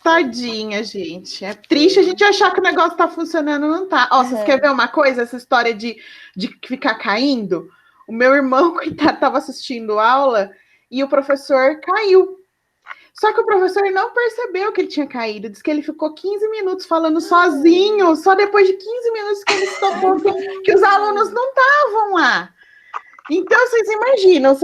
Tadinha, gente. É triste a gente achar que o negócio tá funcionando, não tá. Ó, vocês querem ver uma coisa? Essa história de ficar caindo? O meu irmão, coitado, tava assistindo aula e o professor caiu. Só que o professor não percebeu que ele tinha caído. Diz que ele ficou 15 minutos falando sozinho. Só depois de 15 minutos que ele se tocou que os alunos não estavam lá. Então, vocês imaginam,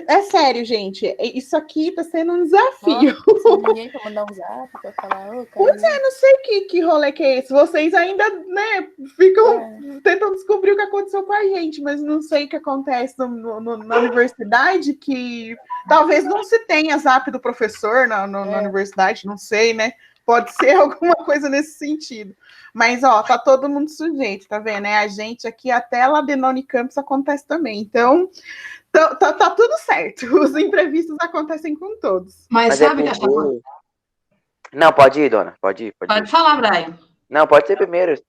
é sério, gente, isso aqui está sendo um desafio. Nossa, ninguém para mandar um zap para falar, pois é, não sei que rolê que é esse. Vocês ainda, né, ficam tentando descobrir o que aconteceu com a gente, mas não sei o que acontece na universidade, que talvez não se tenha zap do professor na universidade, não sei, né? Pode ser alguma coisa nesse sentido. Mas, ó, tá todo mundo sujeito, tá vendo? A gente aqui, até lá dentro da Unicamp, isso acontece também. Então, tá tudo certo. Os imprevistos acontecem com todos. Mas sabe o que eu... Não, pode ir, dona. Pode ir. Pode falar, Brian. Não, pode ser primeiro.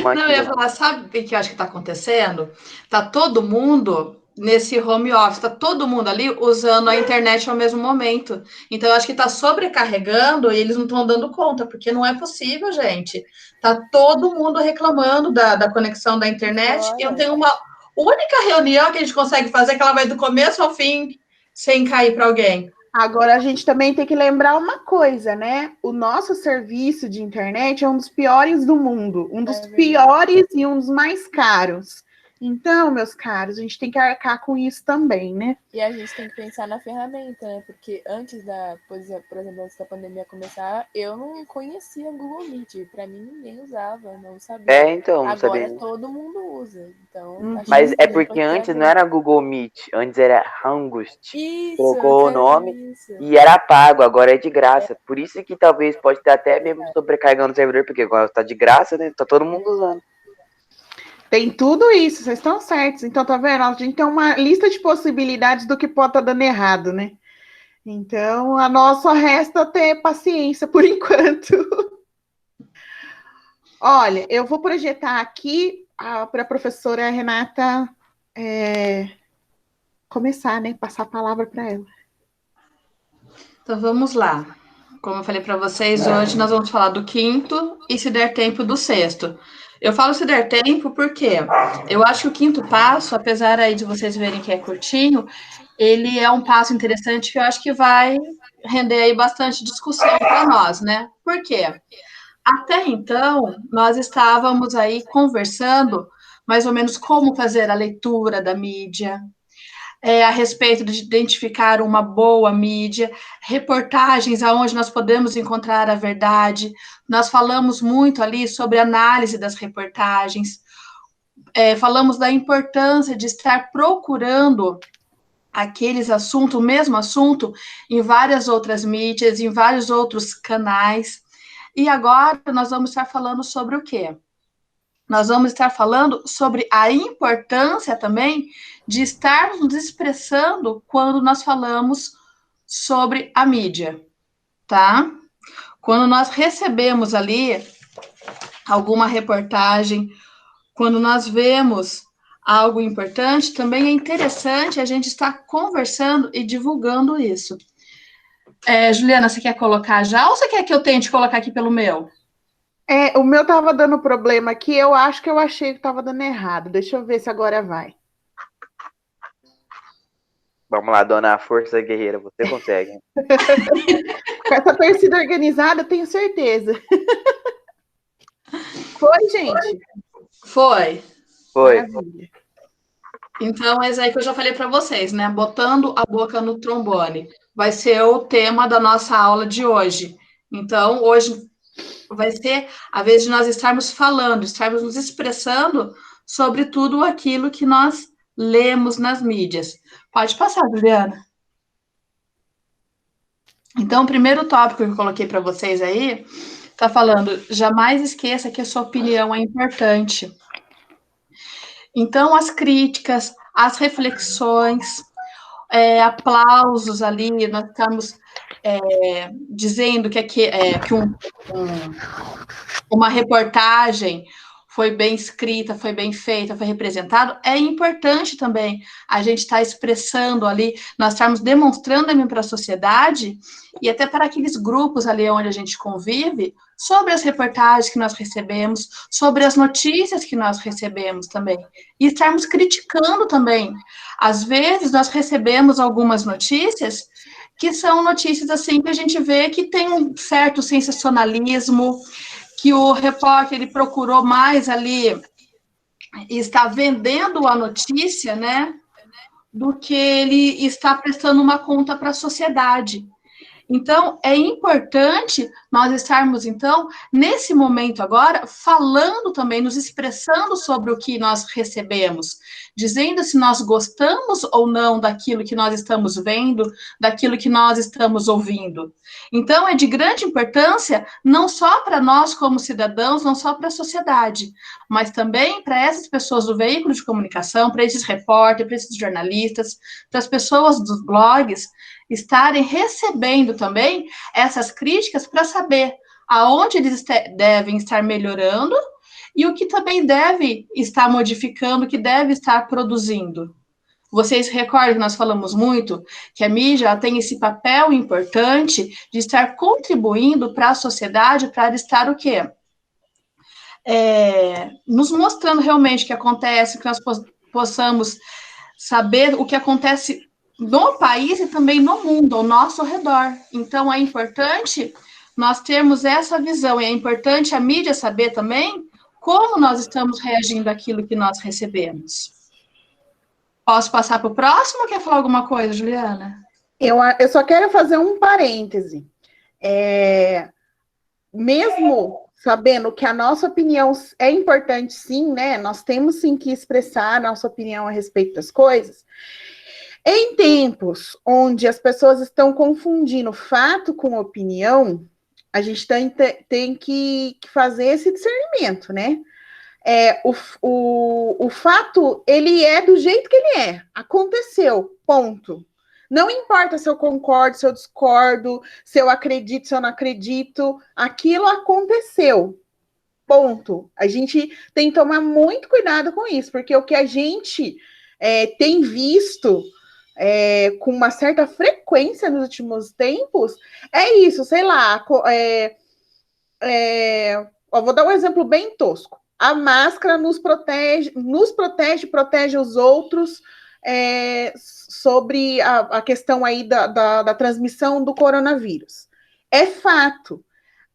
Não, eu ia falar, sabe o que eu acho que tá acontecendo? Tá todo mundo nesse home office, tá todo mundo ali usando a internet ao mesmo momento. Então, eu acho que tá sobrecarregando e eles não estão dando conta, porque não é possível, gente. Tá todo mundo reclamando da conexão da internet. E eu tenho uma única reunião que a gente consegue fazer, que ela vai do começo ao fim, sem cair para alguém. Agora, a gente também tem que lembrar uma coisa, né? O nosso serviço de internet é um dos piores do mundo. Um dos piores e um dos mais caros. Então, meus caros, a gente tem que arcar com isso também, né? E a gente tem que pensar na ferramenta, né? Porque antes por exemplo, antes da pandemia começar, eu não conhecia Google Meet. Para mim, ninguém usava, não sabia. Então, não agora sabia. todo mundo usa. Então, mas é porque antes não era Google Meet, antes era Hangouts. Colocou o nome e era pago, agora é de graça. Por isso que talvez pode ter até mesmo sobrecarregando o servidor, porque agora tá de graça, né? Tá todo mundo usando. Tem tudo isso, vocês estão certos. Então, tá vendo? A gente tem uma lista de possibilidades do que pode estar dando errado, né? Então, a nossa resta ter paciência por enquanto. Olha, eu vou projetar aqui para a professora Renata começar, né? Passar a palavra para ela. Então, vamos lá. Como eu falei para vocês, hoje nós vamos falar do quinto e, se der tempo, do sexto. Eu falo se der tempo porque eu acho que o quinto passo, apesar aí de vocês verem que é curtinho, ele é um passo interessante que eu acho que vai render aí bastante discussão para nós, né? Por quê? Até então, nós estávamos aí conversando mais ou menos como fazer a leitura da mídia, a respeito de identificar uma boa mídia, reportagens aonde nós podemos encontrar a verdade. Nós falamos muito ali sobre análise das reportagens, falamos da importância de estar procurando aqueles assuntos, o mesmo assunto, em várias outras mídias, em vários outros canais. E agora nós vamos estar falando sobre o quê? Nós vamos estar falando sobre a importância também de estarmos nos expressando quando nós falamos sobre a mídia, tá? Quando nós recebemos ali alguma reportagem, quando nós vemos algo importante, também é interessante a gente estar conversando e divulgando isso. Juliana, você quer colocar já ou você quer que eu tente colocar aqui pelo meu? O meu tava dando problema aqui, eu acho que eu achei que tava dando errado. Deixa eu ver se agora vai. Vamos lá, dona Força Guerreira, você consegue. Com essa torcida organizada, tenho certeza. Foi, gente? Foi. Maravilha. Então, é isso aí que eu já falei para vocês, né? Botando a boca no trombone. Vai ser o tema da nossa aula de hoje. Então, hoje vai ser a vez de nós estarmos falando, estarmos nos expressando sobre tudo aquilo que nós lemos nas mídias. Pode passar, Juliana. Então, o primeiro tópico que eu coloquei para vocês aí está falando: jamais esqueça que a sua opinião é importante. Então, as críticas, as reflexões, aplausos ali, nós estamos dizendo que uma reportagem foi bem escrita, foi bem feita, foi representado, é importante também a gente estar expressando ali, nós estarmos demonstrando também para a sociedade e até para aqueles grupos ali onde a gente convive, sobre as reportagens que nós recebemos, sobre as notícias que nós recebemos também, e estarmos criticando também. Às vezes, nós recebemos algumas notícias que são notícias assim que a gente vê que tem um certo sensacionalismo, que o repórter ele procurou mais ali e está vendendo a notícia, né, do que ele está prestando uma conta para a sociedade. Então, é importante nós estarmos, então, nesse momento agora, falando também, nos expressando sobre o que nós recebemos, dizendo se nós gostamos ou não daquilo que nós estamos vendo, daquilo que nós estamos ouvindo. Então, é de grande importância, não só para nós como cidadãos, não só para a sociedade, mas também para essas pessoas do veículo de comunicação, para esses repórteres, para esses jornalistas, para as pessoas dos blogs, estarem recebendo também essas críticas para saber aonde eles devem estar melhorando e o que também deve estar modificando, o que deve estar produzindo. Vocês recordam que nós falamos muito que a mídia tem esse papel importante de estar contribuindo para a sociedade, para estar o quê? Nos mostrando realmente o que acontece, que nós possamos saber o que acontece no país e também no mundo, ao nosso redor. Então, é importante nós termos essa visão, e é importante a mídia saber também como nós estamos reagindo àquilo que nós recebemos. Posso passar para o próximo ou quer falar alguma coisa, Juliana? Eu só quero fazer um parêntese. Mesmo sabendo que a nossa opinião é importante, sim, né? Nós temos sim que expressar a nossa opinião a respeito das coisas. Em tempos onde as pessoas estão confundindo fato com opinião, a gente tem que fazer esse discernimento, né? O fato, ele é do jeito que ele é. Aconteceu, ponto. Não importa se eu concordo, se eu discordo, se eu acredito, se eu não acredito. Aquilo aconteceu, ponto. A gente tem que tomar muito cuidado com isso, porque o que a gente tem visto com uma certa frequência nos últimos tempos é isso, sei lá. Vou dar um exemplo bem tosco. A máscara nos protege, protege os outros sobre a questão aí da transmissão do coronavírus. É fato.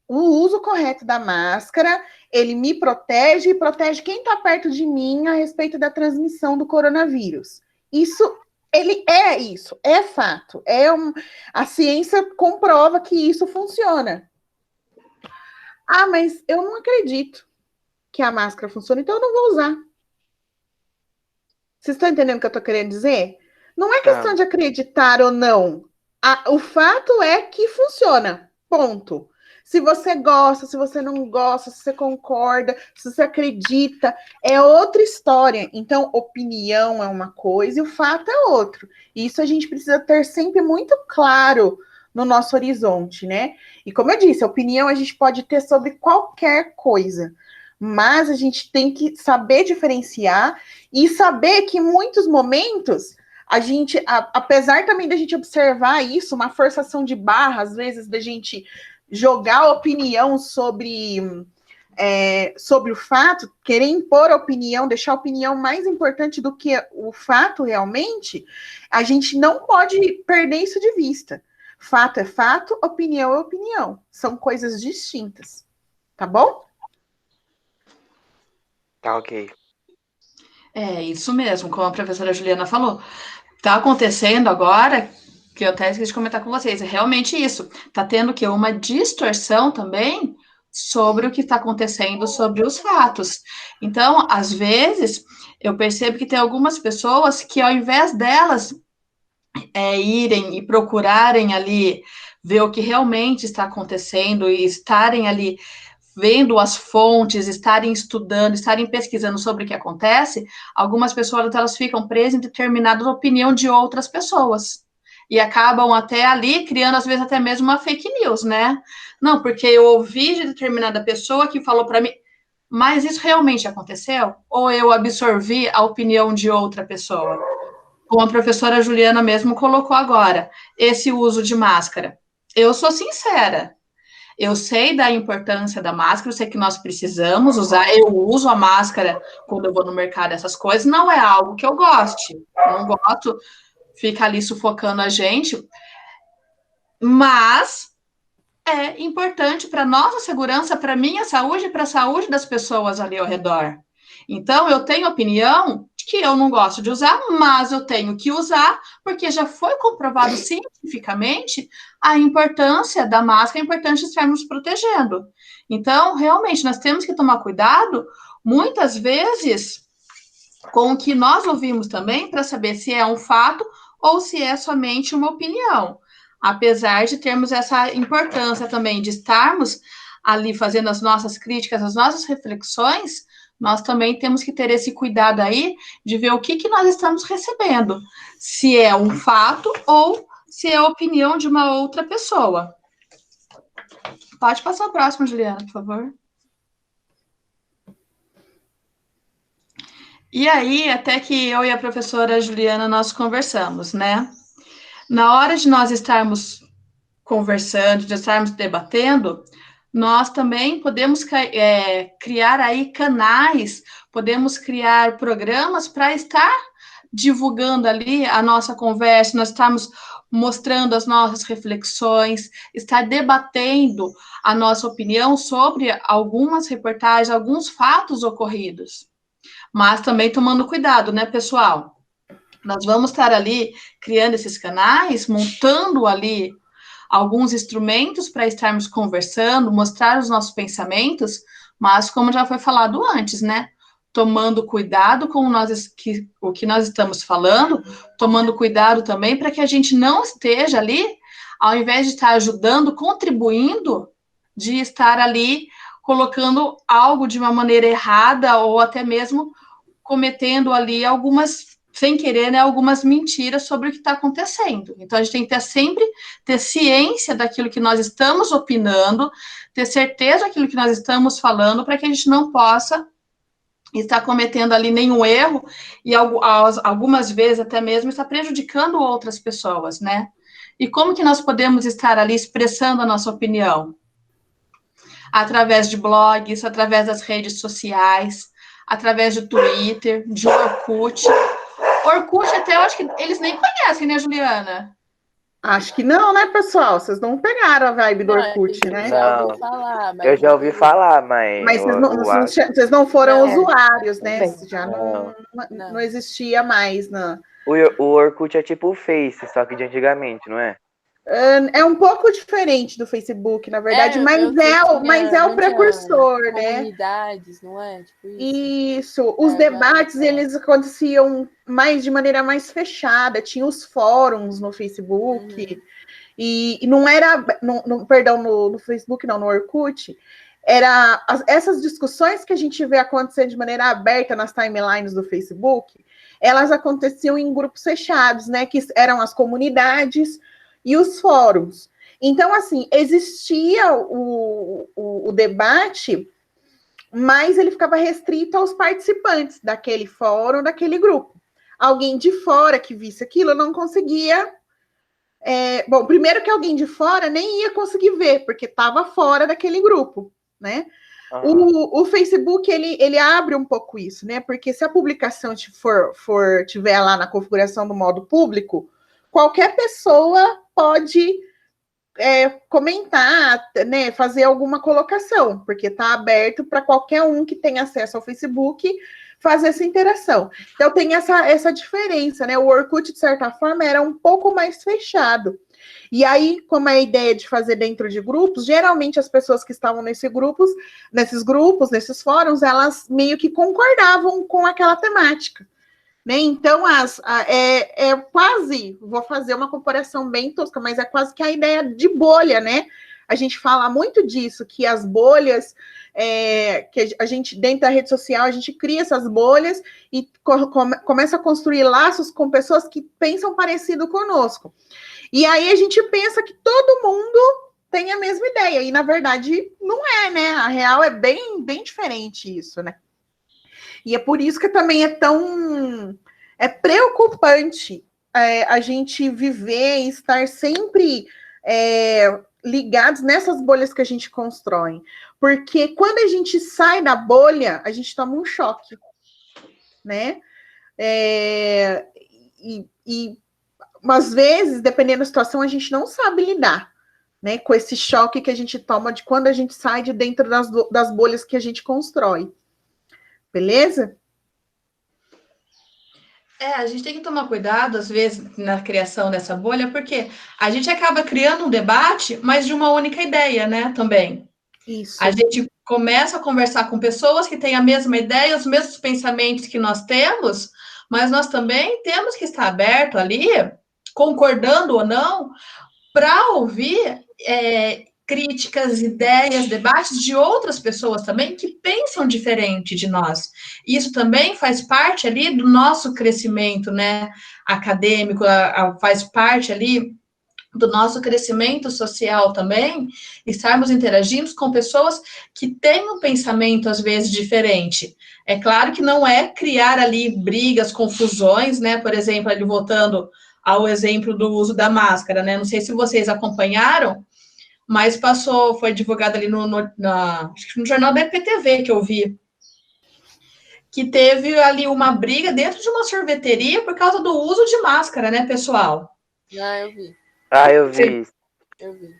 O uso correto da máscara, ele me protege e protege quem está perto de mim a respeito da transmissão do coronavírus. Isso é fato. A ciência comprova que isso funciona. Ah, mas eu não acredito que a máscara funciona, então eu não vou usar. Vocês estão entendendo o que eu estou querendo dizer? Não é questão de acreditar ou não. O fato é que funciona. Ponto. Se você gosta, se você não gosta, se você concorda, se você acredita, é outra história. Então, opinião é uma coisa e o fato é outro. E isso a gente precisa ter sempre muito claro no nosso horizonte, né? E como eu disse, a opinião a gente pode ter sobre qualquer coisa, mas a gente tem que saber diferenciar e saber que em muitos momentos a gente, apesar também da gente observar isso, uma forçação de barra, às vezes da gente jogar opinião sobre o fato, querer impor a opinião, deixar a opinião mais importante do que o fato realmente, a gente não pode perder isso de vista. Fato é fato, opinião é opinião. São coisas distintas. Tá bom? Tá ok. É isso mesmo, como a professora Juliana falou. Tá acontecendo agora, que eu até esqueci de comentar com vocês, é realmente isso. Tá tendo que uma distorção também sobre o que está acontecendo, sobre os fatos. Então, às vezes, eu percebo que tem algumas pessoas que, ao invés delas irem e procurarem ali ver o que realmente está acontecendo e estarem ali vendo as fontes, estarem estudando, estarem pesquisando sobre o que acontece, algumas pessoas elas ficam presas em determinada opinião de outras pessoas. E acabam até ali criando, às vezes, até mesmo uma fake news, né? Não, porque eu ouvi de determinada pessoa que falou para mim. mas isso realmente aconteceu? Ou eu absorvi a opinião de outra pessoa? Como a professora Juliana mesmo colocou agora, esse uso de máscara. Eu sou sincera, eu sei da importância da máscara, eu sei que nós precisamos usar, eu uso a máscara quando eu vou no mercado, essas coisas, não é algo que eu goste, não gosto, fica ali sufocando a gente, mas é importante para a nossa segurança, para a minha saúde e para a saúde das pessoas ali ao redor. Então, eu tenho opinião que eu não gosto de usar, mas eu tenho que usar, porque já foi comprovado cientificamente a importância da máscara, a importância de estarmos nos protegendo. Então, realmente, nós temos que tomar cuidado, muitas vezes, com o que nós ouvimos também, para saber se é um fato ou se é somente uma opinião. Apesar de termos essa importância também de estarmos ali fazendo as nossas críticas, as nossas reflexões, nós também temos que ter esse cuidado aí de ver o que nós estamos recebendo, se é um fato ou se é a opinião de uma outra pessoa. Pode passar o próximo, Juliana, por favor. E aí, até que eu e a professora Juliana, nós conversamos, né? Na hora de nós estarmos conversando, de estarmos debatendo, nós também podemos criar aí canais, podemos criar programas para estar divulgando ali a nossa conversa, nós estamos mostrando as nossas reflexões, estar debatendo a nossa opinião sobre algumas reportagens, alguns fatos ocorridos. Mas também tomando cuidado, né, pessoal? Nós vamos estar ali criando esses canais, montando ali alguns instrumentos para estarmos conversando, mostrar os nossos pensamentos, mas como já foi falado antes, né? Tomando cuidado com o que nós estamos falando, tomando cuidado também para que a gente não esteja ali, ao invés de estar ajudando, contribuindo, de estar ali colocando algo de uma maneira errada ou até mesmo cometendo ali algumas, sem querer, né, algumas mentiras sobre o que está acontecendo. Então, a gente tem que sempre ter ciência daquilo que nós estamos opinando, ter certeza daquilo que nós estamos falando, para que a gente não possa estar cometendo ali nenhum erro e algumas vezes até mesmo estar prejudicando outras pessoas, né? E como que nós podemos estar ali expressando a nossa opinião? Através de blogs, através das redes sociais, através de Twitter, de Orkut. Orkut até eu acho que eles nem conhecem, né, Juliana? Acho que não, né, pessoal? Vocês não pegaram a vibe do Orkut, né? Não, falar, eu já ouvi falar, mas... Mas vocês não foram usuários, né? Já Não. não existia mais, não. O Orkut é tipo o Face, só que de antigamente, não é? É um pouco diferente do Facebook, na verdade, mas é o precursor, né? Comunidades, não é? Tipo isso. Os debates, eles aconteciam mais de maneira mais fechada, tinha os fóruns no Facebook, e não era, perdão, no Facebook não, no Orkut, essas discussões que a gente vê acontecer de maneira aberta nas timelines do Facebook, elas aconteciam em grupos fechados, né, que eram as comunidades e os fóruns. Então, assim, existia o debate, mas ele ficava restrito aos participantes daquele fórum, daquele grupo. Alguém de fora que visse aquilo não conseguia... bom, primeiro que alguém de fora nem ia conseguir ver, porque estava fora daquele grupo, né? O Facebook, ele abre um pouco isso, né? Porque se a publicação tiver lá na configuração do modo público, qualquer pessoa pode comentar, né, fazer alguma colocação, porque está aberto para qualquer um que tenha acesso ao Facebook fazer essa interação. Então tem essa diferença, né? O Orkut, de certa forma, era um pouco mais fechado. E aí, como a ideia de fazer dentro de grupos, geralmente as pessoas que estavam nesses grupos, nesses fóruns, elas meio que concordavam com aquela temática. Né? Então, quase, vou fazer uma comparação bem tosca, mas é quase que a ideia de bolha, né? A gente fala muito disso, que as bolhas, que a gente, dentro da rede social, a gente cria essas bolhas e começa a construir laços com pessoas que pensam parecido conosco. E aí a gente pensa que todo mundo têm a mesma ideia. E, na verdade, não é, né? A real é bem, bem diferente isso, né? E é por isso que também é tão... É preocupante a gente viver e estar sempre ligados nessas bolhas que a gente constrói. Porque quando a gente sai da bolha, a gente toma um choque, né? E às vezes, dependendo da situação, a gente não sabe lidar, né, com esse choque que a gente toma de quando a gente sai de dentro das bolhas que a gente constrói. Beleza? A gente tem que tomar cuidado, às vezes, na criação dessa bolha, porque a gente acaba criando um debate, mas de uma única ideia, né, também. Isso. A gente começa a conversar com pessoas que têm a mesma ideia, os mesmos pensamentos que nós temos, mas nós também temos que estar aberto ali, concordando ou não, para ouvir críticas, ideias, debates de outras pessoas também que pensam diferente de nós. Isso também faz parte ali do nosso crescimento, né, acadêmico, faz parte ali do nosso crescimento social também, estarmos interagindo com pessoas que têm um pensamento, às vezes, diferente. É claro que não é criar ali brigas, confusões, né? Por exemplo, ali voltando ao exemplo do uso da máscara, né? Não sei se vocês acompanharam, mas foi divulgado ali acho que no jornal da EPTV que eu vi, que teve ali uma briga dentro de uma sorveteria por causa do uso de máscara, né, pessoal? Eu vi. Eu vi isso. Eu vi.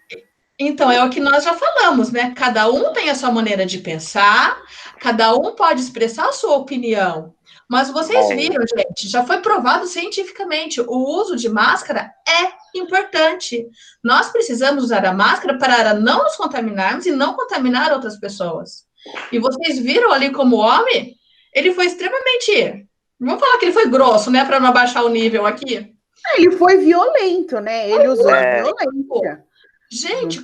Então, é o que nós já falamos, né? Cada um tem a sua maneira de pensar, cada um pode expressar a sua opinião. Mas vocês viram, gente, já foi provado cientificamente, o uso de máscara é importante. Nós precisamos usar a máscara para não nos contaminarmos e não contaminar outras pessoas. E vocês viram ali como homem, ele foi extremamente... Vamos falar que ele foi grosso, né? Para não abaixar o nível aqui. Ele foi violento, né? Ele usou a violência. Gente,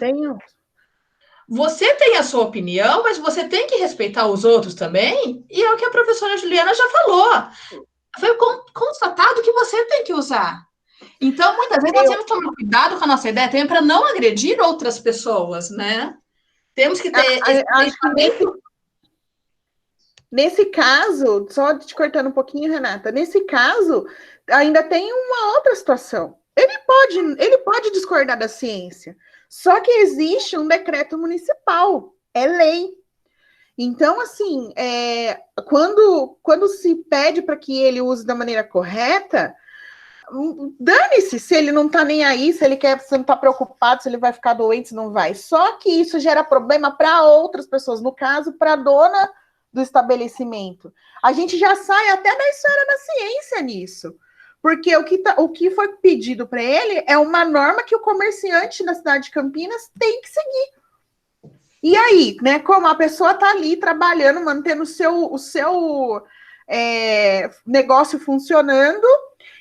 você tem a sua opinião, mas você tem que respeitar os outros também. E é o que a professora Juliana já falou. Foi constatado que você tem que usar. Então, muitas vezes, nós temos que tomar cuidado com a nossa ideia também para não agredir outras pessoas, né? Temos que ter acho que nesse caso, só te cortando um pouquinho, Renata, nesse caso, ainda tem uma outra situação. Ele pode discordar da ciência, só que existe um decreto municipal, é lei. Então, assim, quando se pede para que ele use da maneira correta, dane-se se ele não está nem aí, se não está preocupado, se ele vai ficar doente, se não vai. Só que isso gera problema para outras pessoas, no caso, para a dona do estabelecimento. A gente já sai até da esfera da ciência nisso. Porque o que foi pedido para ele é uma norma que o comerciante da cidade de Campinas tem que seguir. E aí, né, como a pessoa está ali trabalhando, mantendo o seu negócio funcionando,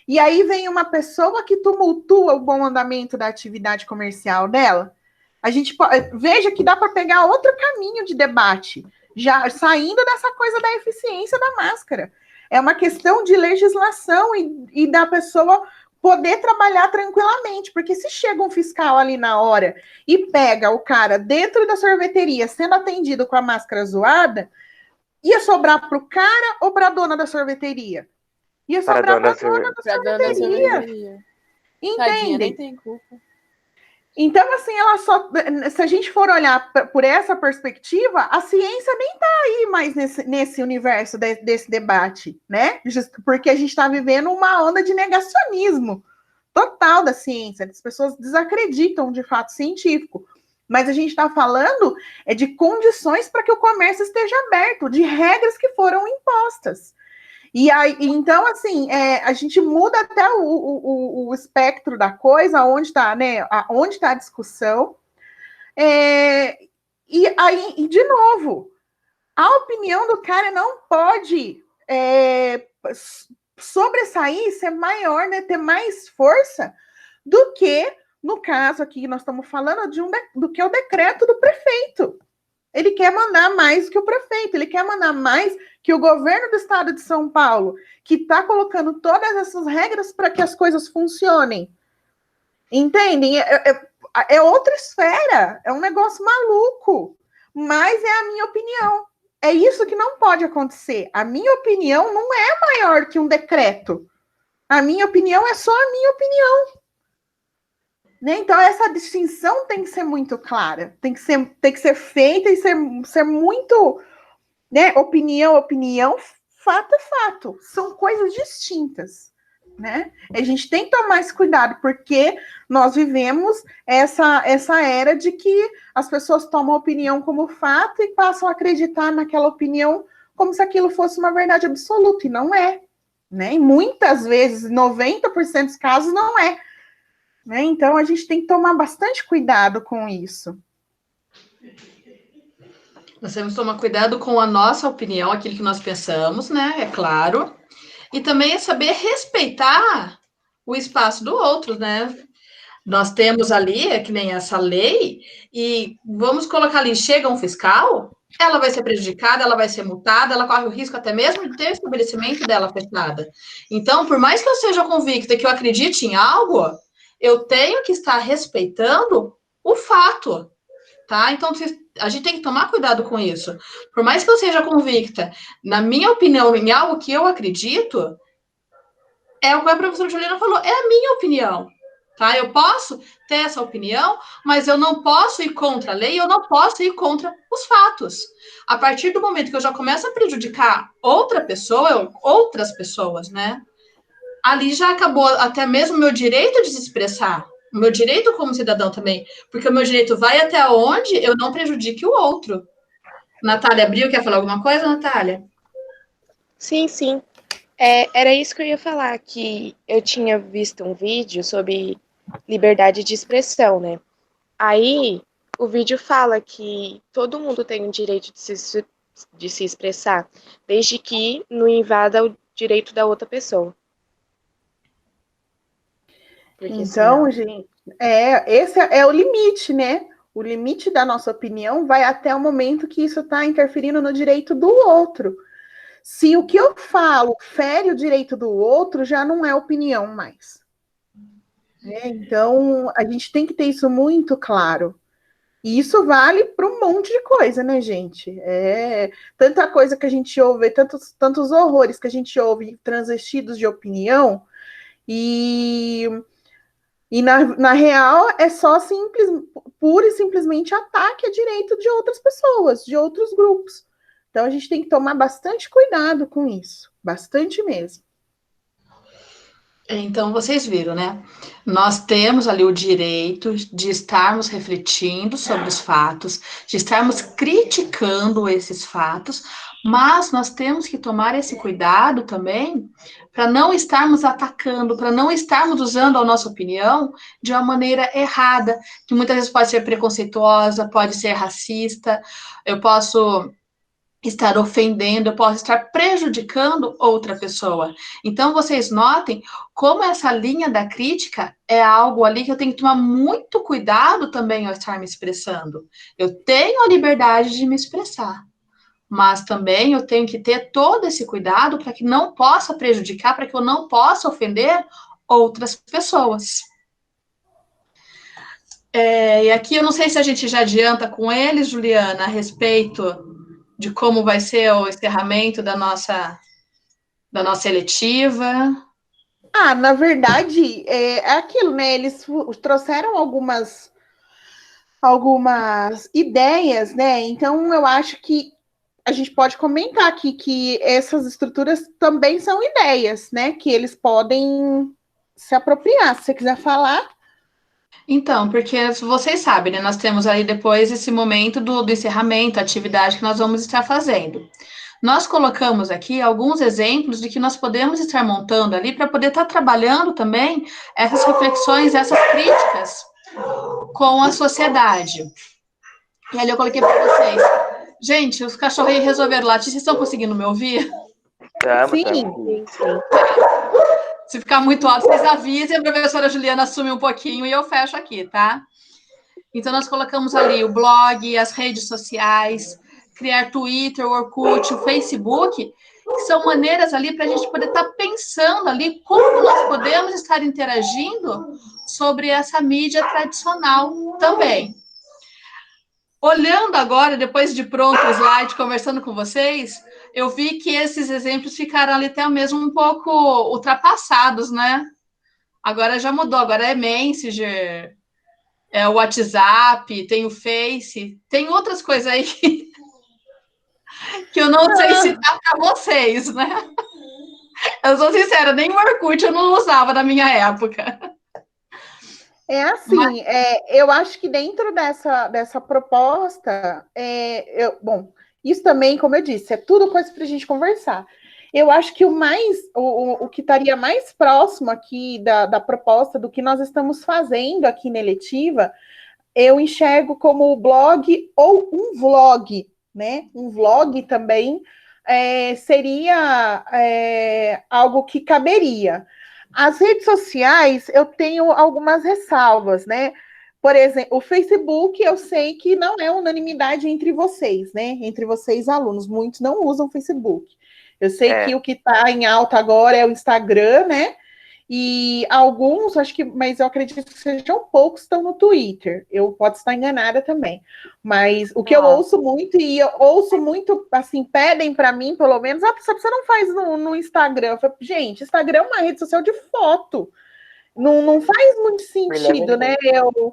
e aí vem uma pessoa que tumultua o bom andamento da atividade comercial dela, veja que dá para pegar outro caminho de debate, já saindo dessa coisa da eficiência da máscara. É uma questão de legislação e da pessoa poder trabalhar tranquilamente, porque se chega um fiscal ali na hora e pega o cara dentro da sorveteria sendo atendido com a máscara zoada, ia sobrar para o cara ou para a dona da sorveteria? Ia sobrar para a dona da sorveteria. Entende? Nem tem culpa. Então, assim, se a gente for olhar por essa perspectiva, a ciência nem está aí mais nesse universo desse debate, né? Porque a gente está vivendo uma onda de negacionismo total da ciência. As pessoas desacreditam de fato científico. Mas a gente está falando de condições para que o comércio esteja aberto, de regras que foram impostas. E aí, então, assim, a gente muda até o espectro da coisa, onde está, né? Onde está a discussão. E aí, de novo, a opinião do cara não pode sobressair, ser maior, né? Ter mais força do que, no caso aqui, nós estamos falando do que o decreto do prefeito. Ele quer mandar mais que o prefeito, ele quer mandar mais que o governo do estado de São Paulo, que está colocando todas essas regras para que as coisas funcionem. Entendem? É outra esfera, é um negócio maluco, mas é a minha opinião. É isso que não pode acontecer. A minha opinião não é maior que um decreto. A minha opinião é só a minha opinião. Né? Então, essa distinção tem que ser muito clara, tem que ser feita e ser muito, né? Opinião, fato é fato. São coisas distintas. Né? A gente tem que tomar esse cuidado, porque nós vivemos essa era de que as pessoas tomam a opinião como fato e passam a acreditar naquela opinião como se aquilo fosse uma verdade absoluta, e não é. Né? E muitas vezes, 90% dos casos, não é. Né? Então, a gente tem que tomar bastante cuidado com isso. Nós temos que tomar cuidado com a nossa opinião, aquilo que nós pensamos, né? É claro. E também é saber respeitar o espaço do outro, né? Nós temos ali, é que nem essa lei, e vamos colocar ali, chega um fiscal, ela vai ser prejudicada, ela vai ser multada, ela corre o risco até mesmo de ter o estabelecimento dela fechado. Então, por mais que eu seja convicta, que eu acredite em algo, eu tenho que estar respeitando o fato, tá? Então, a gente tem que tomar cuidado com isso. Por mais que eu seja convicta, na minha opinião, em algo que eu acredito, é o que a professora Juliana falou, é a minha opinião, tá? Eu posso ter essa opinião, mas eu não posso ir contra a lei, eu não posso ir contra os fatos. A partir do momento que eu já começo a prejudicar outra pessoa, outras pessoas, né? Ali já acabou até mesmo o meu direito de se expressar, o meu direito como cidadão também, porque o meu direito vai até onde eu não prejudique o outro. Natália Abril, quer falar alguma coisa, Natália? Sim, sim. Era isso que eu ia falar, que eu tinha visto um vídeo sobre liberdade de expressão, né? Aí, o vídeo fala que todo mundo tem o direito de se expressar, desde que não invada o direito da outra pessoa. Porque Então, senão... gente, esse é o limite, né? O limite da nossa opinião vai até o momento que isso está interferindo no direito do outro. Se o que eu falo fere o direito do outro, já não é opinião mais. Então, a gente tem que ter isso muito claro. E isso vale para um monte de coisa, né, gente? Tanta coisa que a gente ouve, tantos horrores que a gente ouve transvestidos de opinião, e na real é só pura e simplesmente ataque a direito de outras pessoas, de outros grupos. Então a gente tem que tomar bastante cuidado com isso, bastante mesmo. Então, vocês viram, né? Nós temos ali o direito de estarmos refletindo sobre os fatos, de estarmos criticando esses fatos, mas nós temos que tomar esse cuidado também para não estarmos atacando, para não estarmos usando a nossa opinião de uma maneira errada, que muitas vezes pode ser preconceituosa, pode ser racista, eu posso estar ofendendo, eu posso estar prejudicando outra pessoa. Então, vocês notem como essa linha da crítica é algo ali que eu tenho que tomar muito cuidado também ao estar me expressando. Eu tenho a liberdade de me expressar, mas também eu tenho que ter todo esse cuidado para que não possa prejudicar, para que eu não possa ofender outras pessoas. E aqui eu não sei se a gente já adianta com eles, Juliana, a respeito de como vai ser o encerramento da nossa eletiva. Na verdade, é aquilo, né? Eles trouxeram algumas ideias, né? Então, eu acho que a gente pode comentar aqui que essas estruturas também são ideias, né? Que eles podem se apropriar. Se você quiser falar. Então, porque vocês sabem, né? Nós temos aí depois esse momento do encerramento, a atividade que nós vamos estar fazendo. Nós colocamos aqui alguns exemplos de que nós podemos estar montando ali para poder estar trabalhando também essas reflexões, essas críticas com a sociedade. E ali eu coloquei para vocês. Gente, os cachorrinhos resolveram latir. Vocês estão conseguindo me ouvir? Sim. Se ficar muito alto, vocês avisem, a professora Juliana assume um pouquinho e eu fecho aqui, tá? Então, nós colocamos ali o blog, as redes sociais, criar Twitter, o Orkut, o Facebook, que são maneiras ali para a gente poder estar pensando ali como nós podemos estar interagindo sobre essa mídia tradicional também. Olhando agora, depois de pronto o slide, conversando com vocês, eu vi que esses exemplos ficaram ali até mesmo um pouco ultrapassados, né? Agora já mudou, agora é Messenger, é o WhatsApp, tem o Face, tem outras coisas aí que eu não sei citar para vocês, né? Eu sou sincera, nem o Orkut eu não usava na minha época. É assim, eu acho que dentro dessa proposta, bom, isso também, como eu disse, é tudo coisa para a gente conversar. Eu acho que o que estaria mais próximo aqui da proposta, do que nós estamos fazendo aqui na Eletiva, eu enxergo como blog ou um vlog, né? Um vlog também seria algo que caberia. As redes sociais, eu tenho algumas ressalvas, né? Por exemplo, o Facebook, eu sei que não é unanimidade entre vocês, né? Entre vocês, alunos. Muitos não usam o Facebook. Eu sei que o que está em alta agora é o Instagram, né? E alguns, mas eu acredito que sejam poucos, estão no Twitter. Eu posso estar enganada também. Mas o que eu ouço muito, assim, pedem para mim, pelo menos, só que você não faz no Instagram. Eu falo, gente, Instagram é uma rede social de foto. Não faz muito sentido, né? Eu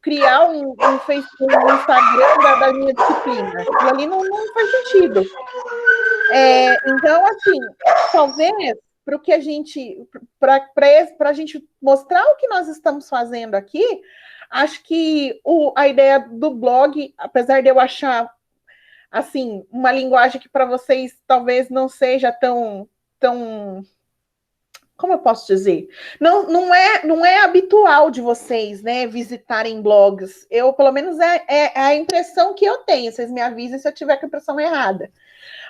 criar um Facebook, um Instagram da minha disciplina. Aquilo ali não faz sentido. Então, assim, talvez para a gente mostrar o que nós estamos fazendo aqui, acho que a ideia do blog, apesar de eu achar assim uma linguagem que para vocês talvez não seja tão como eu posso dizer? Não é habitual de vocês, né, visitarem blogs. Eu, pelo menos, é a impressão que eu tenho. Vocês me avisem se eu tiver com a impressão errada.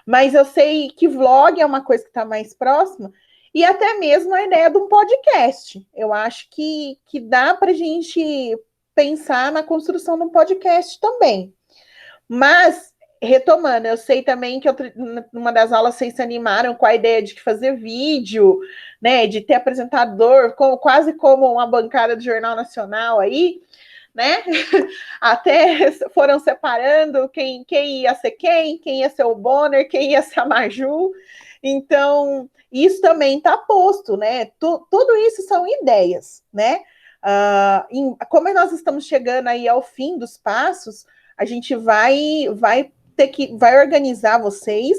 Mas eu sei que vlog é uma coisa que está mais próxima, e até mesmo a ideia de um podcast. Eu acho que dá para a gente pensar na construção de um podcast também. Mas, retomando, eu sei também que numa das aulas vocês se animaram com a ideia de fazer vídeo, né, de ter apresentador, quase como uma bancada do Jornal Nacional aí, né? Até foram separando quem ia ser quem ia ser o Bonner, quem ia ser a Maju. Então, isso também está posto, né? Tudo isso são ideias, né? Como nós estamos chegando aí ao fim dos passos, a gente vai organizar vocês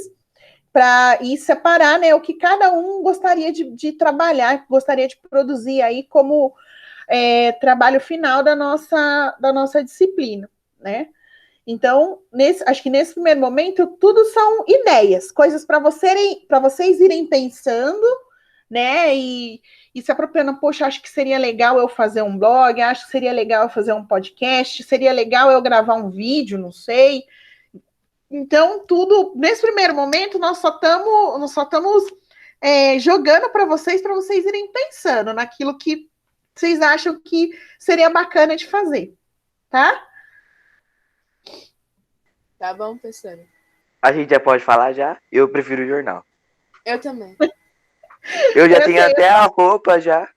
para ir separar, né, o que cada um gostaria de trabalhar, gostaria de produzir aí como trabalho final da nossa disciplina, né? Então, acho que nesse primeiro momento, tudo são ideias, coisas para vocês irem pensando, né? E se apropriando, poxa, acho que seria legal eu fazer um blog, acho que seria legal eu fazer um podcast, seria legal eu gravar um vídeo, não sei. Então, tudo, nesse primeiro momento, nós só estamos jogando para vocês irem pensando naquilo que vocês acham que seria bacana de fazer, tá? Tá bom, pensando. A gente já pode falar já? Eu prefiro o jornal. Eu também. Eu já tenho até a roupa já.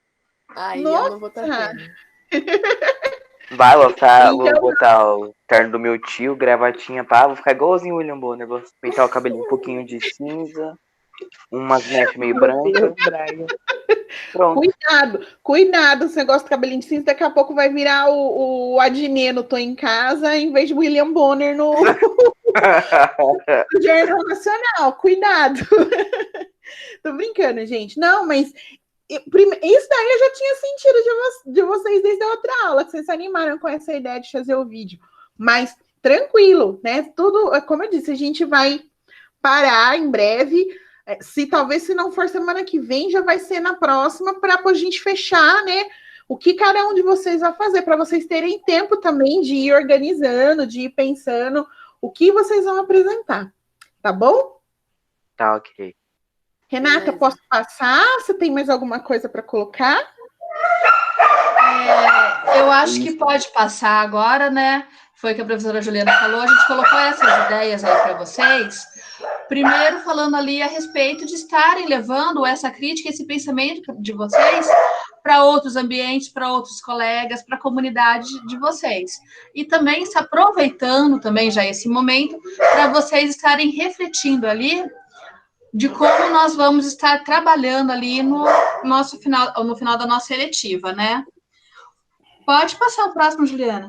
Aí eu não vou estar tendo. Vai, vou botar o terno do meu tio, gravatinha, vou ficar igualzinho o William Bonner. Vou pintar o cabelinho um pouquinho de cinza, umas mechas meio brancas. Pronto. Cuidado, esse negócio do cabelinho de cinza, daqui a pouco vai virar o Adnet no Tô em Casa, em vez de William Bonner no Jornal Nacional. Cuidado. Tô brincando, gente. Não, mas isso daí eu já tinha sentido de vocês desde a outra aula, que vocês se animaram com essa ideia de fazer o vídeo. Mas tranquilo, né? Tudo, como eu disse, a gente vai parar em breve. Talvez se não for semana que vem, já vai ser na próxima, para a gente fechar, né? O que cada um de vocês vai fazer, para vocês terem tempo também de ir organizando, de ir pensando o que vocês vão apresentar. Tá bom? Tá, ok. Renata, posso passar? Você tem mais alguma coisa para colocar? Eu acho que pode passar agora, né? Foi o que a professora Juliana falou. A gente colocou essas ideias aí para vocês, Primeiro, falando ali a respeito de estarem levando essa crítica, esse pensamento de vocês para outros ambientes, para outros colegas, para a comunidade de vocês. E também se aproveitando também já esse momento para vocês estarem refletindo ali de como nós vamos estar trabalhando ali no final da nossa eletiva, né? Pode passar o próximo, Juliana.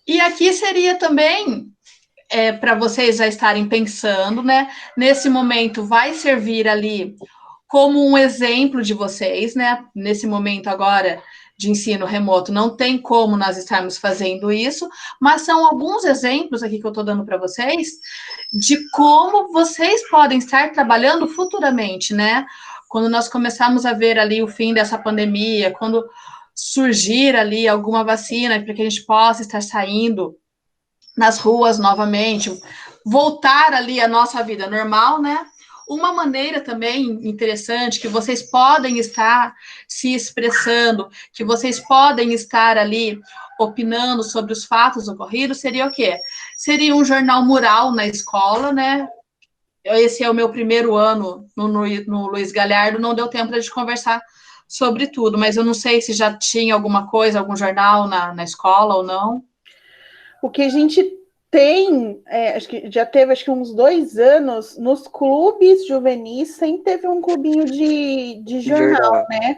E aqui seria também para vocês já estarem pensando, né? Nesse momento vai servir ali como um exemplo de vocês, né? Nesse momento agora de ensino remoto, não tem como nós estarmos fazendo isso, mas são alguns exemplos aqui que eu estou dando para vocês de como vocês podem estar trabalhando futuramente, né? Quando nós começarmos a ver ali o fim dessa pandemia, quando surgir ali alguma vacina para que a gente possa estar saindo nas ruas novamente, voltar ali à nossa vida normal, né? Uma maneira também interessante que vocês podem estar se expressando, que vocês podem estar ali opinando sobre os fatos ocorridos, seria o quê? Seria um jornal mural na escola, né? Esse é o meu primeiro ano no Luiz Galhardo, não deu tempo de a gente conversar sobre tudo, mas eu não sei se já tinha alguma coisa, algum jornal na escola ou não. O que a gente tem, acho que já teve uns 2 anos, nos clubes juvenis, sempre teve um clubinho de jornal, né?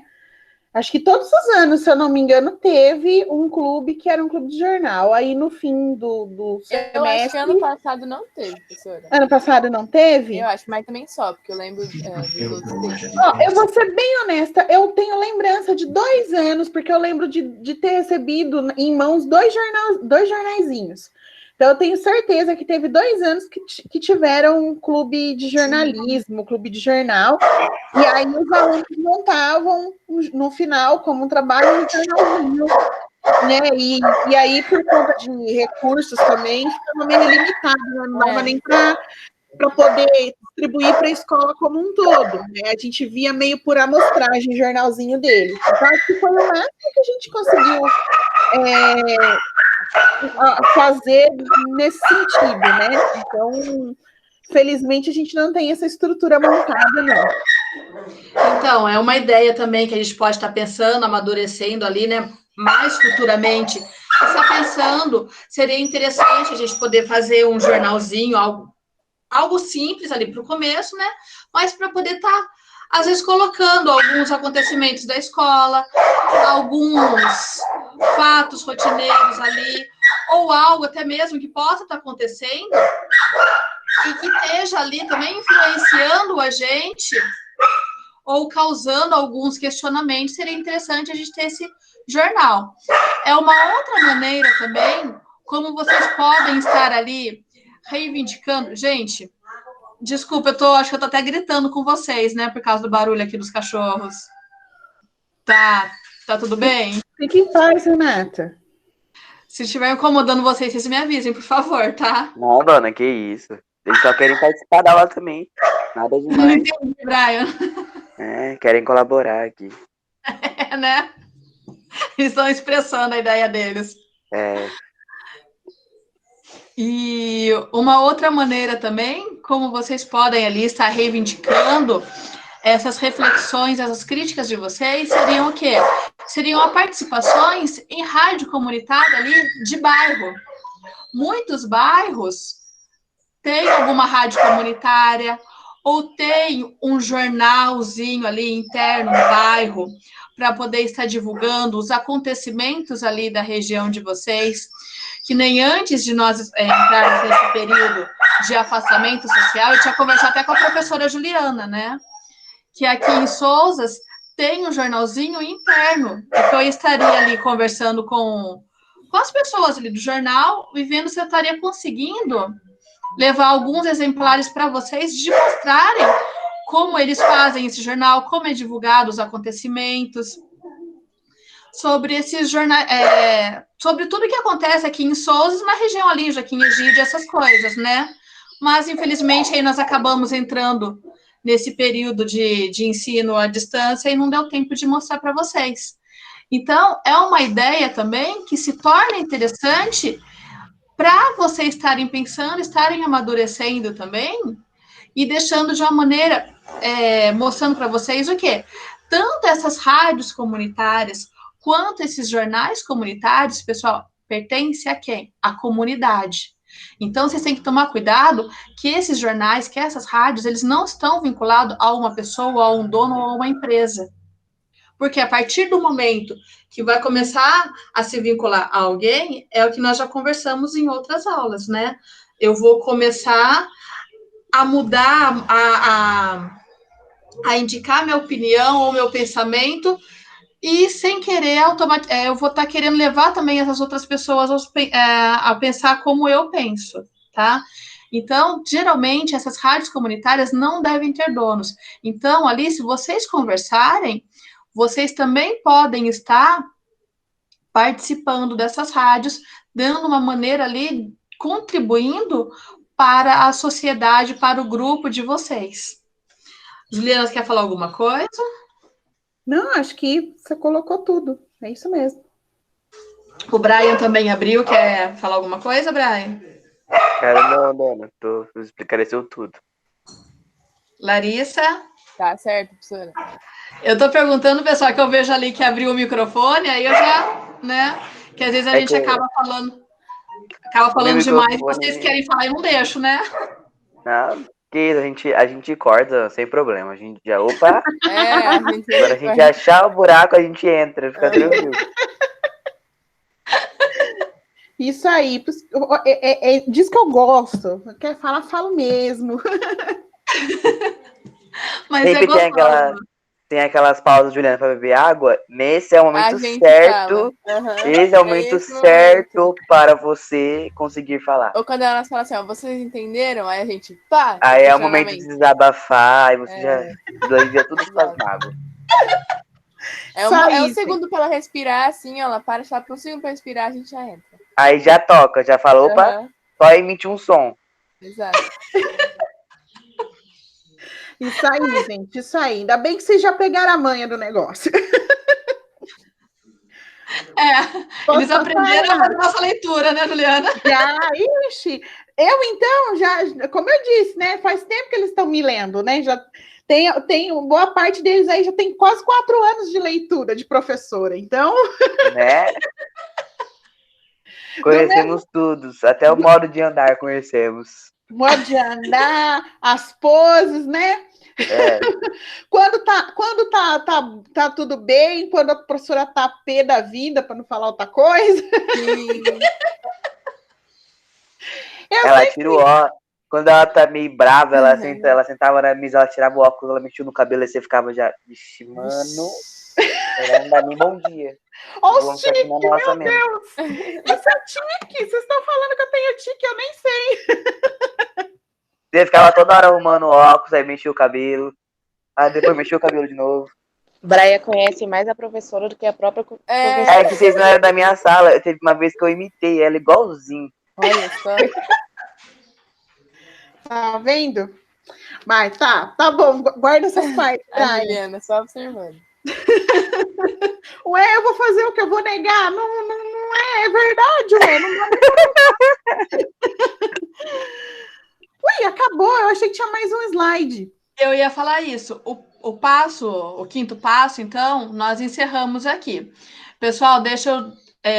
Acho que todos os anos, se eu não me engano, teve um clube que era um clube de jornal. Aí no fim do semestre... Eu acho que ano passado não teve, professora. Ano passado não teve? Eu acho, mas também só, porque eu lembro dos outros. Eu vou ser bem honesta, eu tenho lembrança de 2 anos, porque eu lembro de ter recebido em mãos 2 jornaizinhos. Então, eu tenho certeza que teve 2 anos que tiveram um clube de jornalismo, clube de jornal, e aí os alunos montavam, no final, como um trabalho, um jornalzinho, né? E aí, por conta de recursos também, ficava meio limitado, né? Não dava nem para poder distribuir para a escola como um todo, né? A gente via meio por amostragem o jornalzinho dele. Então, acho que foi o máximo que a gente conseguiu fazer nesse sentido, né? Então, felizmente, a gente não tem essa estrutura montada, não. Então, é uma ideia também que a gente pode estar pensando, amadurecendo ali, né? Mais futuramente, está pensando, seria interessante a gente poder fazer um jornalzinho, algo simples ali para o começo, né? Mas para poder estar, às vezes, colocando alguns acontecimentos da escola, alguns fatos rotineiros ali, ou algo até mesmo que possa estar acontecendo e que esteja ali também influenciando a gente ou causando alguns questionamentos. Seria interessante a gente ter esse jornal. É uma outra maneira também, como vocês podem estar ali reivindicando. Gente, desculpa, acho que eu tô até gritando com vocês, né, por causa do barulho aqui dos cachorros. Tá tudo bem? Fique em paz, Renata. Se estiver incomodando vocês me avisem, por favor, tá? Não, dona, que isso. Eles só querem participar da aula também. Nada demais. Não entendi, Brian. Querem colaborar aqui. Né? Eles estão expressando a ideia deles. E uma outra maneira também, como vocês podem ali estar reivindicando essas reflexões, essas críticas de vocês, seriam o quê? Seriam participações em rádio comunitária ali de bairro. Muitos bairros têm alguma rádio comunitária ou tem um jornalzinho ali interno no bairro para poder estar divulgando os acontecimentos ali da região de vocês, que nem antes de nós entrarmos nesse período de afastamento social, eu tinha conversado até com a professora Juliana, né? Que aqui em Sousas tem um jornalzinho interno, que eu estaria ali conversando com as pessoas ali do jornal e vendo se eu estaria conseguindo levar alguns exemplares para vocês, de mostrarem como eles fazem esse jornal, como é divulgado os acontecimentos, sobre esses jornais, sobre tudo que acontece aqui em Sousas, na região ali, Joaquim Egídio, essas coisas, né? Mas, infelizmente, aí nós acabamos entrando nesse período de ensino à distância e não deu tempo de mostrar para vocês. Então, é uma ideia também que se torna interessante para vocês estarem pensando, estarem amadurecendo também, e deixando de uma maneira, mostrando para vocês o quê? Tanto essas rádios comunitárias, quanto esses jornais comunitários, pessoal, pertence a quem? A comunidade. Então, vocês têm que tomar cuidado que esses jornais, que essas rádios, eles não estão vinculados a uma pessoa, a um dono ou a uma empresa. Porque a partir do momento que vai começar a se vincular a alguém, é o que nós já conversamos em outras aulas, né? Eu vou começar a mudar, a indicar minha opinião ou meu pensamento, e sem querer, eu vou estar querendo levar também essas outras pessoas a pensar como eu penso, tá? Então, geralmente, essas rádios comunitárias não devem ter donos. Então, ali, se vocês conversarem, vocês também podem estar participando dessas rádios, dando uma maneira ali, contribuindo para a sociedade, para o grupo de vocês. Juliana, você quer falar alguma coisa? Não, acho que você colocou tudo. É isso mesmo. O Brian também abriu. Quer falar alguma coisa, Brian? Cara, não. Esclareceu tudo. Larissa? Tá certo, professora. Eu tô perguntando, pessoal, que eu vejo ali que abriu o microfone, aí eu já, né? Que às vezes a gente acaba falando demais, e vocês querem falar e não deixo, né? Não, que a gente corta sem problema. A gente já, opa! Agora a gente achar o buraco, a gente entra, fica tranquilo. Isso aí, diz que eu gosto. Quer falar, falo mesmo. Mas sempre tem aquelas pausas, Juliana, para beber água. Nesse é o momento certo. Esse é o momento certo para você conseguir falar. Ou quando elas falam assim, ó, vocês entenderam? Aí a gente, pá! Aí é o momento de desabafar, e você já alivia tudo as suas mágoas. É um segundo para ela respirar, assim, ó, ela para, só por um segundo para respirar, a gente já entra. Aí já toca, já fala, opa, só emite um som. Exato. Isso aí, gente, isso aí. Ainda bem que vocês já pegaram a manha do negócio. Eles aprenderam a fazer nossa leitura, né, Juliana? Já, ixi. Eu, então, já, como eu disse, né, faz tempo que eles estão me lendo, né, já tem boa parte deles aí já tem quase 4 anos de leitura de professora, então... Né? Conhecemos todos, até o modo de andar conhecemos. Modo de andar, as poses, né? Quando tá tudo bem, quando a professora tá pé da vida, para não falar outra coisa. Ela tira o óculos. Quando ela tá meio brava, ela sentava na mesa, ela tirava o óculos, ela mexia no cabelo, e você ficava já, vixe, mano, ela não dá nem bom dia. Olha o tique, meu Deus! Isso é tique, vocês estão falando que eu tenho tique, eu nem sei. Você ficava toda hora arrumando o óculos, aí mexia o cabelo, aí depois mexia o cabelo de novo. Brian conhece mais a professora do que a própria professora. É que vocês não eram da minha sala, teve uma vez que eu imitei ela igualzinho. Olha só. Tá vendo? Mas tá bom, guarda essas partes. A Juliana, só observando. Ué, eu vou fazer o que? Eu vou negar? Não é verdade, ué. Não vou negar. Ui, acabou. Eu achei que tinha mais um slide. Eu ia falar isso. O quinto passo, então, nós encerramos aqui. Pessoal, deixa eu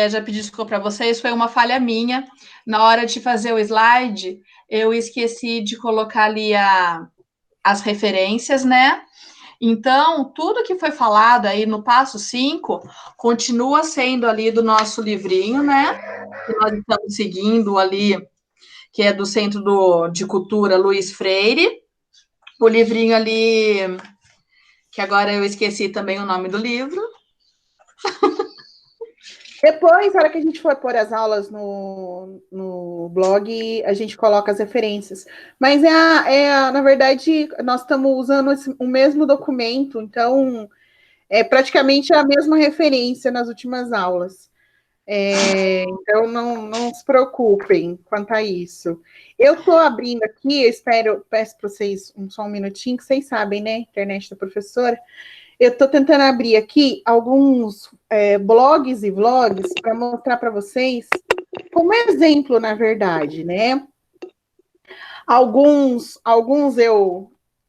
já pedir desculpa para vocês, foi uma falha minha. Na hora de fazer o slide, eu esqueci de colocar ali as referências, né? Então, tudo que foi falado aí no passo 5 continua sendo ali do nosso livrinho, né? Que nós estamos seguindo ali, que é do Centro de Cultura Luiz Freire. O livrinho ali, que agora eu esqueci também o nome do livro. Depois, na hora que a gente for pôr as aulas no blog, a gente coloca as referências. Mas na verdade, nós estamos usando o mesmo documento, então é praticamente a mesma referência nas últimas aulas. Então, não se preocupem quanto a isso. Eu estou abrindo aqui, peço para vocês só um minutinho, que vocês sabem, né? Internet da professora. Eu estou tentando abrir aqui alguns blogs e vlogs para mostrar para vocês como exemplo, na verdade, né? Alguns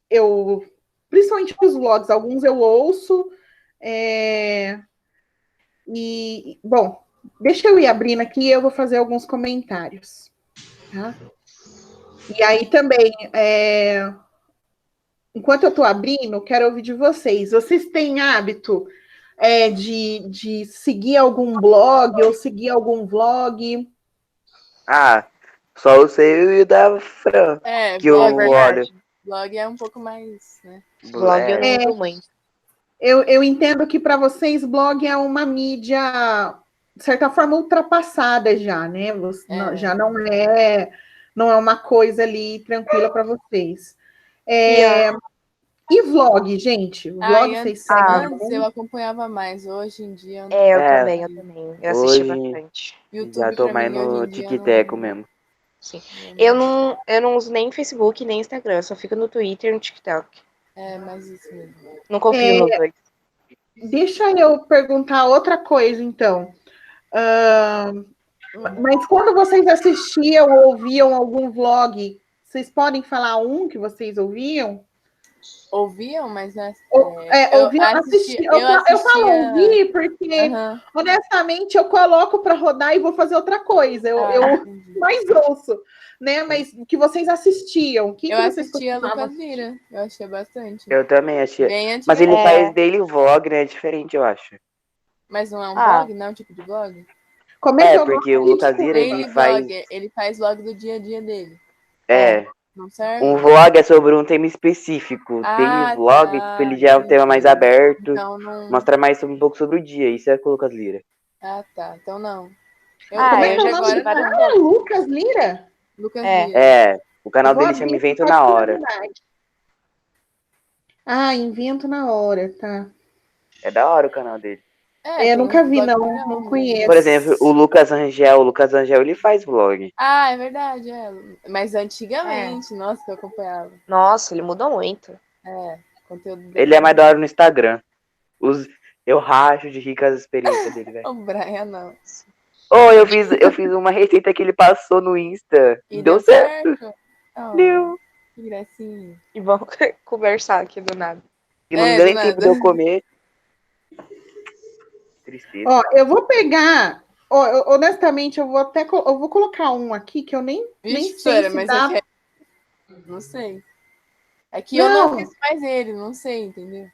eu principalmente os vlogs, alguns eu ouço. E, bom, deixa eu ir abrindo aqui e eu vou fazer alguns comentários. Tá? E aí também, enquanto eu estou abrindo, quero ouvir de vocês. Vocês têm hábito de seguir algum blog ou seguir algum vlog? Ah, só o seu e o da Fran. Que eu olho. Blog é um pouco mais, né? Blog eu não uso muito. Eu entendo que para vocês blog é uma mídia, de certa forma, ultrapassada já, né? Já não é uma coisa ali tranquila para vocês. E vlog, gente? Vlog vocês seguem? Antes eu acompanhava mais, hoje em dia... Eu também. Eu assisti bastante. YouTube, já tô mais no tic-teco mesmo. Sim. Eu não uso nem Facebook, nem Instagram. Eu só fico no Twitter e no TikTok. Mas isso mesmo. Não confio nos dois. Deixa eu perguntar outra coisa, então. Mas quando vocês assistiam ou ouviam algum vlog, vocês podem falar um que vocês ouviam? Ouviam, mas... Eu falo ouvir porque, honestamente, eu coloco para rodar e vou fazer outra coisa. Eu mais ouço, né? Mas que vocês assistiam. Eu assistia Lucas Lira. Eu achei bastante. Eu também achei. Mas ele faz daily vlog, né? É diferente, eu acho. Mas não é um vlog? Não é um tipo de vlog? Como é que porque o Lucas Lira, ele faz vlog do dia a dia dele. Não serve? Um vlog é sobre um tema específico. Tem vlog, ele já é um tema mais aberto. Então, não... Mostra mais um pouco sobre o dia. Isso é com o Lucas Lira. Tá. Então não. Lucas Lira? Lucas Lira. O canal dele chama Invento na Hora. Invento na Hora, tá. É da hora o canal dele. Eu nunca vi, não conheço. Por exemplo, o Lucas Angel, ele faz vlog. É verdade, Mas antigamente, nossa, que eu acompanhava. Nossa, ele mudou muito. Conteúdo dele. Ele é mais da hora no Instagram. Eu racho de rir com as experiências dele, velho. O Brian, não. Eu fiz uma receita que ele passou no Insta. E deu certo. Deu. Que gracinha. E vamos conversar aqui do nada. E não deu nem tempo de eu comer. Tristeza. Eu vou pegar. Honestamente, eu vou colocar um aqui que eu nem sei se dá. Não sei. É que eu não fiz mais ele, não sei, entendeu?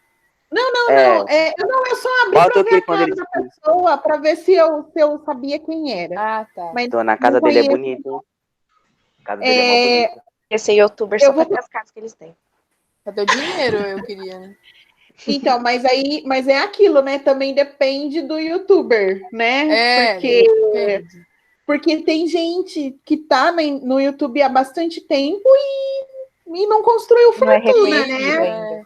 Não. Eu só abri pra ver a cara da pessoa, pra ver se eu sabia quem era. Tá. Mas na casa dele é bonito. A casa dele é muito bonita. Esse youtuber só vai ter as casas que eles têm. Cadê o dinheiro? Eu queria, né? Então, mas é aquilo, né? Também depende do youtuber, né? Porque tem gente que tá no YouTube há bastante tempo e não construiu fortuna, né?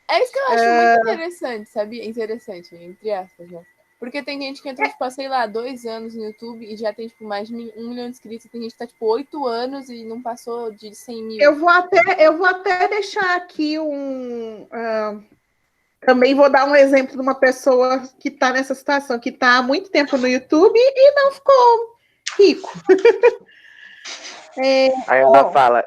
É isso que eu acho muito interessante, sabia? Interessante, entre aspas, né? Porque tem gente que entrou, tipo, sei lá, 2 anos no YouTube e já tem, tipo, mais de 1 milhão de inscritos. Tem gente que tá, tipo, 8 anos e não passou de 100 mil. Eu vou até deixar aqui também vou dar um exemplo de uma pessoa que está nessa situação, que está há muito tempo no YouTube e não ficou rico. Aí ela fala,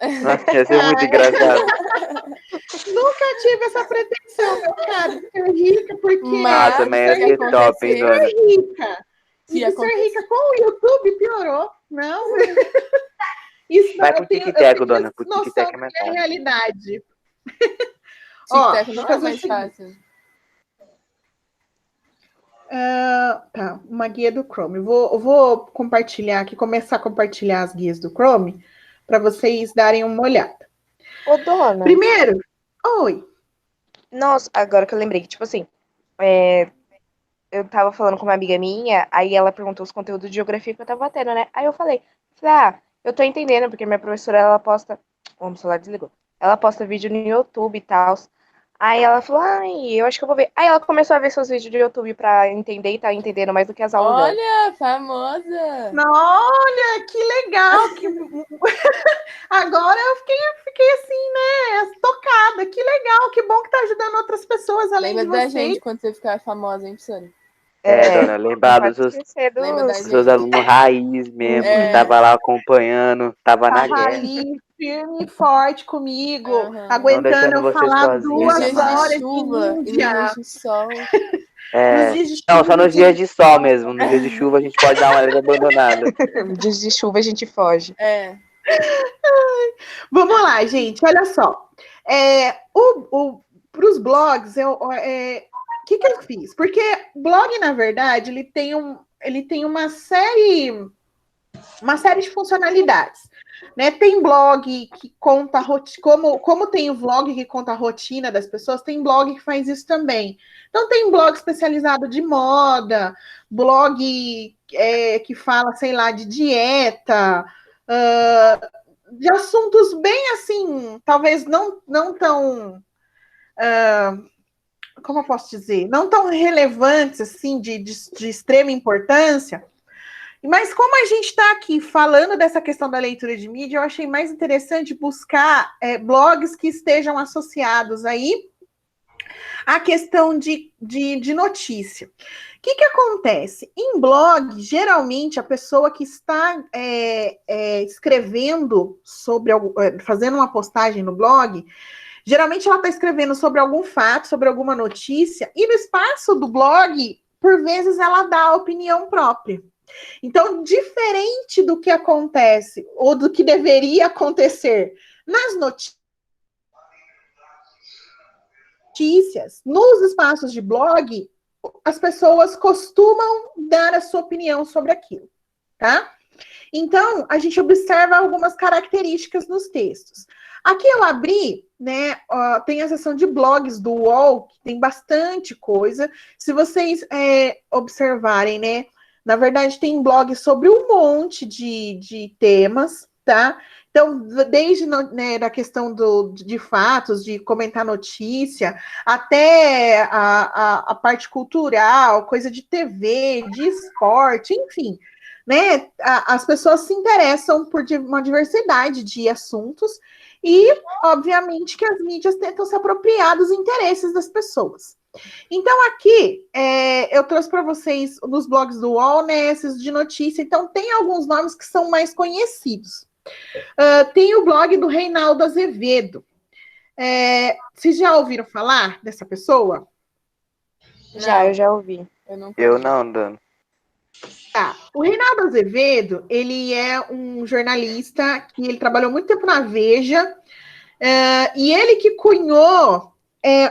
Nossa, ia ser muito engraçado. Nunca tive essa pretensão, meu cara, de ser rica, porque... Nossa, mas ia ser top, hein, dona? Ser rica. Ser rica com o YouTube piorou. Não. Isso vai pro tic-teco, dona. Pro tic-teco é mais fácil. Realidade. Tic-teco não é mais fácil. Tá, uma guia do Chrome. Eu vou compartilhar aqui, começar a compartilhar as guias do Chrome para vocês darem uma olhada. Ô, dona. Primeiro, oi. Nossa, agora que eu lembrei, tipo assim, eu tava falando com uma amiga minha, aí ela perguntou os conteúdos de geografia que eu tava tendo, né? Aí eu falei, eu tô entendendo, porque minha professora, ela posta... O celular desligou. Ela posta vídeo no YouTube e tal. Aí ela falou, eu acho que eu vou ver. Aí ela começou a ver seus vídeos do YouTube pra entender e tá entendendo mais do que as aulas. Olha, famosa! Olha, que legal! Agora eu fiquei assim, né, tocada. Que legal, que bom que tá ajudando outras pessoas além de você. Lembra da gente quando você ficar famosa, hein, professora? Dona, lembrar dos seus, Lembra da dos seus gente? alunos raiz mesmo, É. que tava lá acompanhando, tava na Tava guerra. ali firme e forte comigo, Aham. aguentando deixando eu você falar sozinha, Nos 2 dias jamais. horas de de chuva e nos Índia. dias de sol. Nos dias de Não, chuva, só nos dias de sol mesmo. Nos dias de chuva a gente pode dar uma leve abandonada. Dias de chuva a gente foge. É. Vamos lá, gente, olha só. Para os blogs, o que eu fiz? Porque blog, na verdade, ele tem uma série de funcionalidades. Né? Tem blog que conta como tem o vlog que conta a rotina das pessoas, tem blog que faz isso também. Então tem blog especializado de moda, blog que fala, sei lá, de dieta, de assuntos bem assim, talvez não tão, como eu posso dizer, não tão relevantes assim, de extrema importância. Mas como a gente está aqui falando dessa questão da leitura de mídia, eu achei mais interessante buscar blogs que estejam associados aí à questão de notícia. O que acontece? Em blog, geralmente, a pessoa que está escrevendo fazendo uma postagem no blog, geralmente ela está escrevendo sobre algum fato, sobre alguma notícia, e no espaço do blog, por vezes, ela dá a opinião própria. Então, diferente do que acontece, ou do que deveria acontecer nas notícias, nos espaços de blog, as pessoas costumam dar a sua opinião sobre aquilo, tá? Então, a gente observa algumas características nos textos. Aqui eu abri, né, tem a seção de blogs do UOL, que tem bastante coisa. Se vocês observarem, né, na verdade, tem blog sobre um monte de temas, tá? Então, desde da questão de fatos, de comentar notícia, até a parte cultural, coisa de TV, de esporte, enfim, né? As pessoas se interessam por uma diversidade de assuntos e, obviamente, que as mídias tentam se apropriar dos interesses das pessoas. Então, aqui, eu trouxe para vocês nos blogs do UOL, né, esses de notícia. Então, tem alguns nomes que são mais conhecidos. Tem o blog do Reinaldo Azevedo. Vocês já ouviram falar dessa pessoa? Eu já ouvi. Eu não, Dano. Tá. O Reinaldo Azevedo, ele é um jornalista que ele trabalhou muito tempo na Veja, e ele que cunhou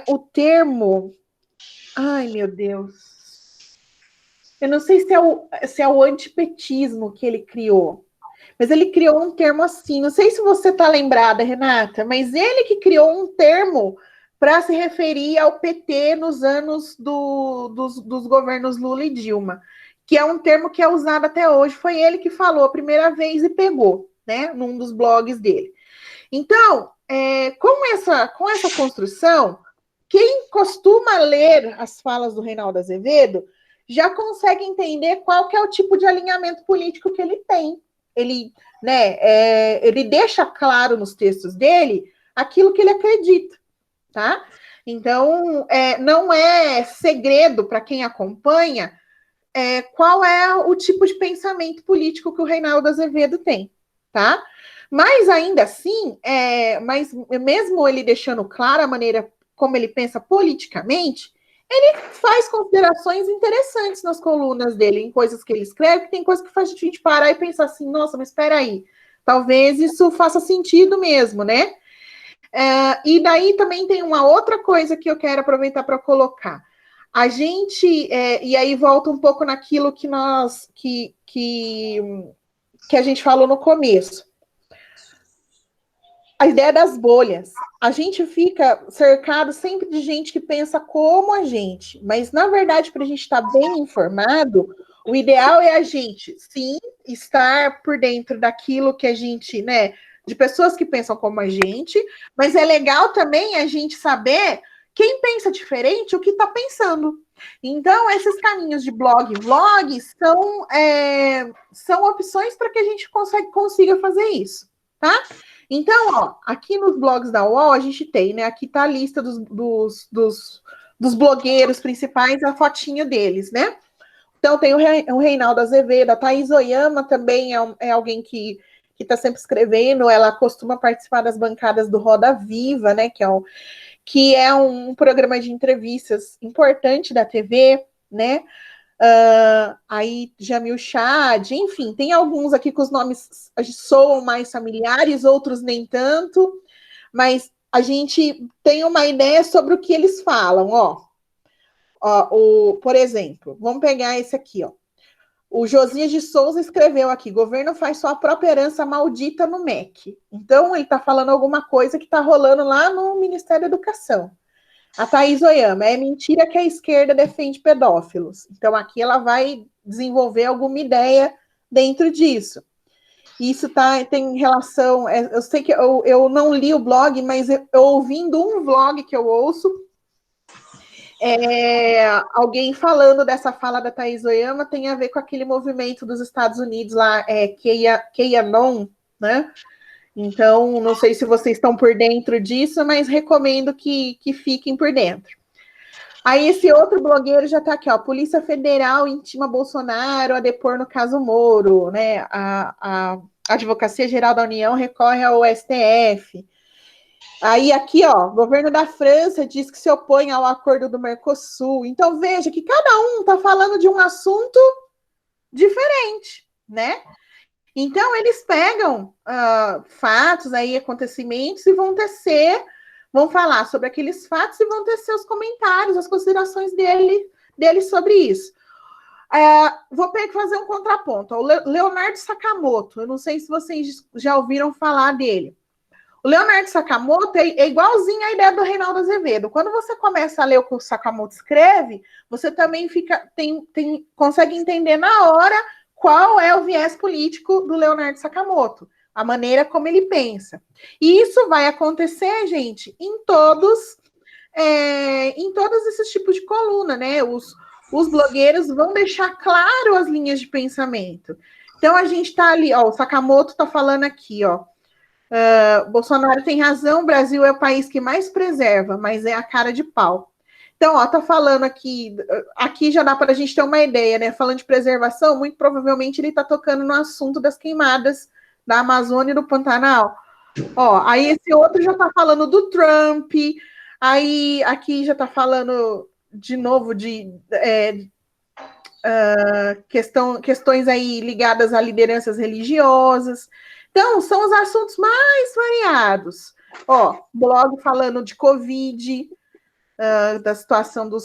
o termo... Ai, meu Deus. Eu não sei se é o antipetismo que ele criou, mas ele criou um termo assim. Não sei se você está lembrada, Renata, mas ele que criou um termo para se referir ao PT nos anos dos governos Lula e Dilma, que é um termo que é usado até hoje. Foi ele que falou a primeira vez e pegou, né, num dos blogs dele. Então, com essa construção, quem costuma ler as falas do Reinaldo Azevedo já consegue entender qual que é o tipo de alinhamento político que ele tem. Ele, né, ele deixa claro nos textos dele aquilo que ele acredita, tá? Então, não é segredo para quem acompanha qual é o tipo de pensamento político que o Reinaldo Azevedo tem, tá? Mas ainda assim, mas mesmo ele deixando claro a maneira como ele pensa politicamente, ele faz considerações interessantes nas colunas dele, em coisas que ele escreve, que tem coisas que faz a gente parar e pensar assim, nossa, mas espera aí, talvez isso faça sentido mesmo, né? E daí também tem uma outra coisa que eu quero aproveitar para colocar. A gente, e aí volta um pouco naquilo que a gente falou no começo. A ideia das bolhas. A gente fica cercado sempre de gente que pensa como a gente, mas, na verdade, para a gente estar bem informado, o ideal é a gente, sim, estar por dentro daquilo que a gente, né, de pessoas que pensam como a gente, mas é legal também a gente saber quem pensa diferente, o que está pensando. Então, esses caminhos de blog e vlog são opções para que a gente consiga fazer isso, tá? Então, ó, aqui nos blogs da UOL a gente tem, né? Aqui tá a lista dos blogueiros principais, a fotinha deles, né? Então, tem o Reinaldo Azevedo, a Thaís Oyama também é alguém que está sempre escrevendo, ela costuma participar das bancadas do Roda Viva, né, que é um programa de entrevistas importante da TV, né, aí Jamil Chad, enfim, tem alguns aqui que os nomes soam mais familiares, outros nem tanto, mas a gente tem uma ideia sobre o que eles falam, por exemplo, vamos pegar esse aqui, o Josias de Souza escreveu aqui, governo faz sua própria herança maldita no MEC. Então, ele está falando alguma coisa que está rolando lá no Ministério da Educação. A Thaís Oyama, é mentira que a esquerda defende pedófilos. Então, aqui ela vai desenvolver alguma ideia dentro disso. Isso tem relação... eu sei que eu não li o blog, mas eu ouvindo um vlog que eu ouço, alguém falando dessa fala da Thaís Oyama tem a ver com aquele movimento dos Estados Unidos lá, QAnon, né? Então, não sei se vocês estão por dentro disso, mas recomendo que fiquem por dentro. Aí esse outro blogueiro já está aqui, Polícia Federal intima Bolsonaro a depor no caso Moro, né? A Advocacia Geral da União recorre ao STF. Aí aqui, governo da França diz que se opõe ao acordo do Mercosul. Então, veja que cada um está falando de um assunto diferente, né? Então, eles pegam fatos, aí, acontecimentos, e vão falar sobre aqueles fatos e vão tecer os comentários, as considerações dele sobre isso. Vou fazer um contraponto. O Leonardo Sakamoto, eu não sei se vocês já ouviram falar dele. O Leonardo Sakamoto é igualzinho à ideia do Reinaldo Azevedo. Quando você começa a ler o que o Sakamoto escreve, você também consegue entender na hora qual é o viés político do Leonardo Sakamoto, a maneira como ele pensa. E isso vai acontecer, gente, em todos esses tipos de coluna, né? Os blogueiros vão deixar claro as linhas de pensamento. Então, a gente está ali, o Sakamoto está falando aqui, Bolsonaro tem razão, o Brasil é o país que mais preserva, mas é a cara de pau. Então, tá falando aqui já dá para a gente ter uma ideia, né? Falando de preservação, muito provavelmente ele está tocando no assunto das queimadas da Amazônia e do Pantanal. Aí esse outro já está falando do Trump, aí aqui já está falando de novo de questões aí ligadas a lideranças religiosas. Então, são os assuntos mais variados. Blog falando de Covid, da situação da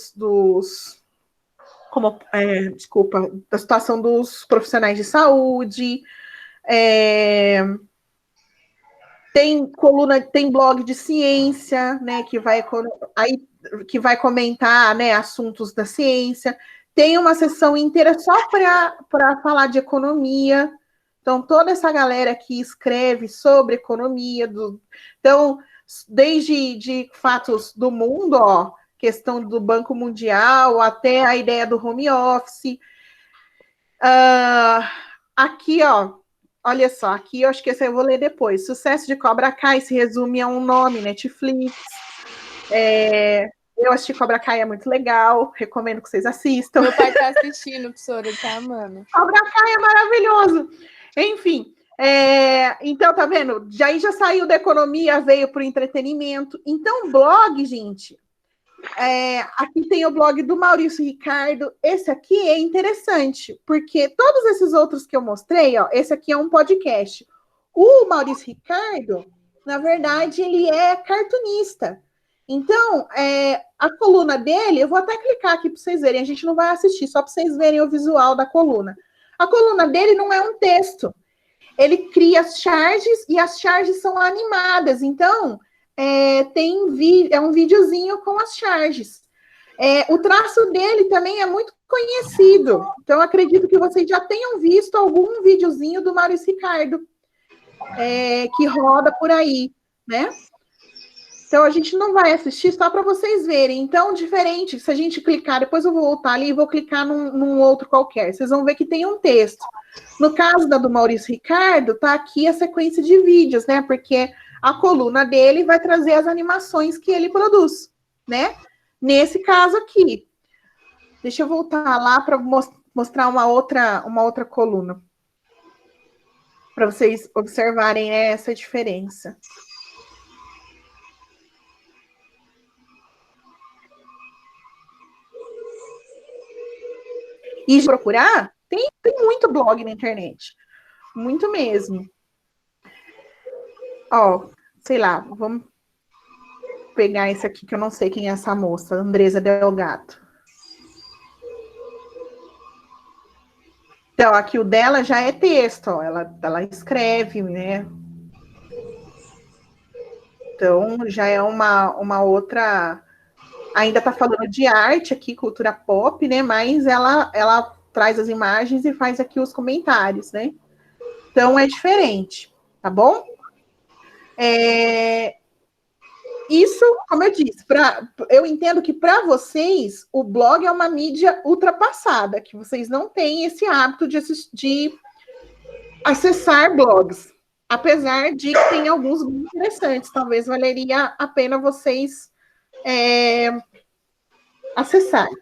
situação dos profissionais de saúde. Tem blog de ciência, né, que vai comentar, né, assuntos da ciência. Tem uma sessão inteira só para falar de economia. Então, toda essa galera que escreve sobre economia, então, desde de fatos do mundo, questão do Banco Mundial, até a ideia do home office. Aqui, olha só, aqui eu acho que esse eu vou ler depois. Sucesso de Cobra Kai se resume a um nome, Netflix. Eu assisti Cobra Kai, é muito legal, recomendo que vocês assistam. Meu pai tá assistindo, professora, ele tá amando. Cobra Kai é maravilhoso. Enfim, então, tá vendo? Já saiu da economia, veio para o entretenimento. Então, blog, gente, aqui tem o blog do Maurício Ricardo. Esse aqui é interessante, porque todos esses outros que eu mostrei, esse aqui é um podcast. O Maurício Ricardo, na verdade, ele é cartunista. Então, a coluna dele, eu vou até clicar aqui para vocês verem, a gente não vai assistir, só para vocês verem o visual da coluna. A coluna dele não é um texto. Ele cria as charges e as charges são animadas. Então, é um videozinho com as charges. O traço dele também é muito conhecido. Então, acredito que vocês já tenham visto algum videozinho do Maurício Ricardo que roda por aí, né? Então, a gente não vai assistir só para vocês verem. Então, diferente, se a gente clicar, depois eu vou voltar ali e vou clicar num outro qualquer. Vocês vão ver que tem um texto. No caso do Maurício Ricardo, tá aqui a sequência de vídeos, né? Porque a coluna dele vai trazer as animações que ele produz, né? Nesse caso aqui. Deixa eu voltar lá para mostrar uma outra coluna para vocês observarem, né, essa diferença. E procurar, tem muito blog na internet. Muito mesmo. Ó, sei lá, vamos pegar esse aqui, que eu não sei quem é essa moça, Andresa Delgado. Então, aqui o dela já é texto, ó, ela escreve, né? Então, já é uma outra... Ainda está falando de arte aqui, cultura pop, né? Mas ela traz as imagens e faz aqui os comentários, né? Então, é diferente, tá bom? Isso, como eu disse, eu entendo que para vocês o blog é uma mídia ultrapassada, que vocês não têm esse hábito de acessar blogs, apesar de que tem alguns muito interessantes, talvez valeria a pena vocês acessarem.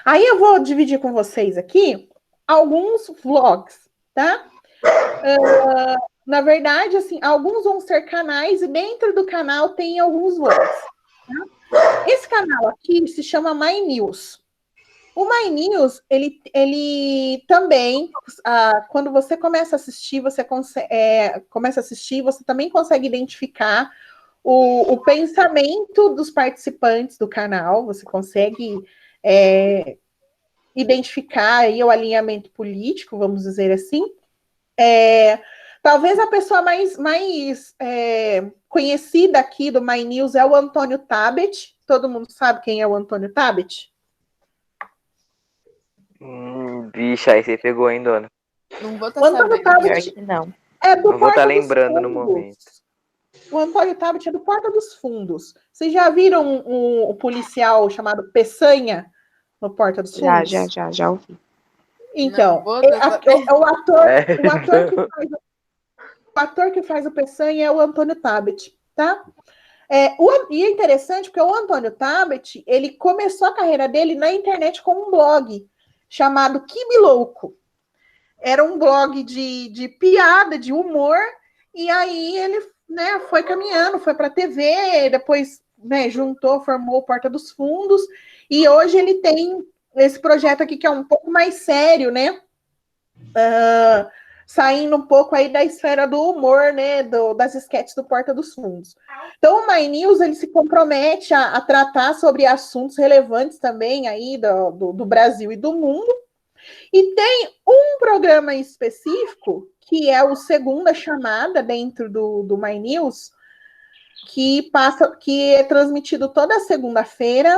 Aí eu vou dividir com vocês aqui alguns vlogs, tá? Na verdade, assim, alguns vão ser canais e dentro do canal tem alguns vlogs. Tá? Esse canal aqui se chama My News. O My News, ele também, quando você começa a assistir, você também consegue identificar o pensamento dos participantes do canal, você consegue identificar aí o alinhamento político, vamos dizer assim. Talvez a pessoa mais conhecida aqui do My News é o Antônio Tabet. Todo mundo sabe quem é o Antônio Tabet? Bicha, aí você pegou, hein, dona? Não vou estar O Antônio Tabet não. é do Não vou estar Porta dos lembrando no Fundos. momento. O Antônio Tabet é do Porta dos Fundos. Vocês já viram o policial chamado Peçanha no Porta dos Fundos? Já ouvi. Então, o ator que faz o Peçanha é o Antônio Tabet, tá? E é interessante porque o Antônio Tabet, ele começou a carreira dele na internet com um blog chamado Kibe Louco. Era um blog de piada, de humor, e aí ele, né, foi caminhando, foi para a TV, depois, né, formou o Porta dos Fundos, e hoje ele tem esse projeto aqui que é um pouco mais sério, né? Saindo um pouco aí da esfera do humor, né, das esquetes do Porta dos Fundos. Então, o My News, ele se compromete a tratar sobre assuntos relevantes também aí do Brasil e do mundo. E tem um programa específico, que é o Segunda Chamada, dentro do My News, que é transmitido toda segunda-feira.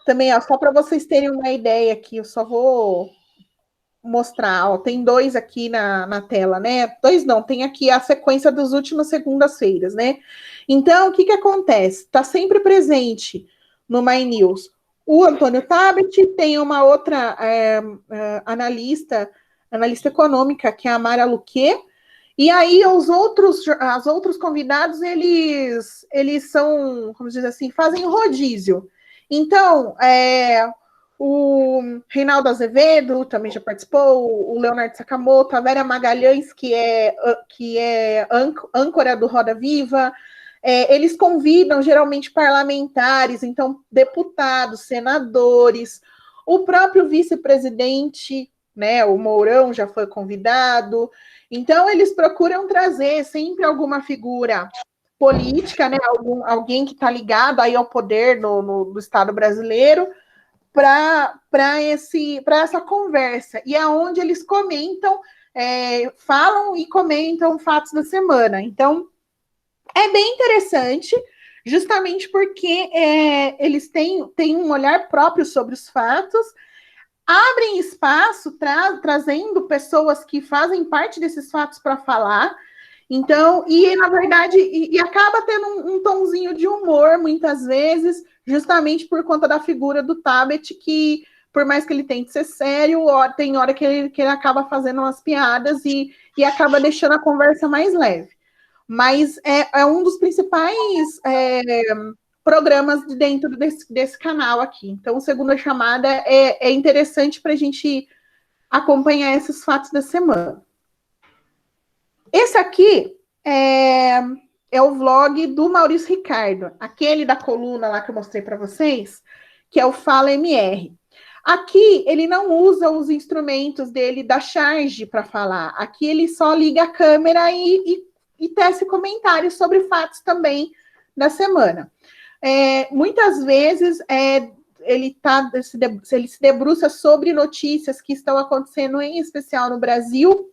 Também, ó, só para vocês terem uma ideia aqui, eu só vou mostrar, ó, tem 2 aqui na tela, né? 2 não, tem aqui a sequência das últimas segundas-feiras, né? Então, o que acontece? Está sempre presente no My News o Antônio Tabet, tem uma outra analista econômica, que é a Mara Luque, e aí os outros convidados, eles são, como dizer assim, fazem rodízio. Então, o Reinaldo Azevedo também já participou, o Leonardo Sakamoto, a Vera Magalhães, que é âncora do Roda Viva. Eles convidam geralmente parlamentares, então deputados, senadores, o próprio vice-presidente, né, o Mourão já foi convidado. Então, eles procuram trazer sempre alguma figura política, né, alguém que está ligado aí ao poder do Estado brasileiro, para essa conversa. E é onde eles comentam, falam e comentam fatos da semana. Então, é bem interessante, justamente porque eles têm um olhar próprio sobre os fatos, abrem espaço, trazendo pessoas que fazem parte desses fatos para falar. Então, e na verdade, e acaba tendo um tomzinho de humor, muitas vezes, justamente por conta da figura do Tabet, que, por mais que ele tente ser sério, tem hora que ele acaba fazendo umas piadas e acaba deixando a conversa mais leve. Mas é um dos principais programas dentro desse canal aqui. Então, o Segunda Chamada é interessante para a gente acompanhar esses fatos da semana. Esse aqui é o vlog do Maurício Ricardo, aquele da coluna lá que eu mostrei para vocês, que é o Fala MR. Aqui ele não usa os instrumentos dele da charge para falar. Aqui ele só liga a câmera e tece comentários sobre fatos também da semana. Muitas vezes ele se debruça sobre notícias que estão acontecendo, em especial no Brasil,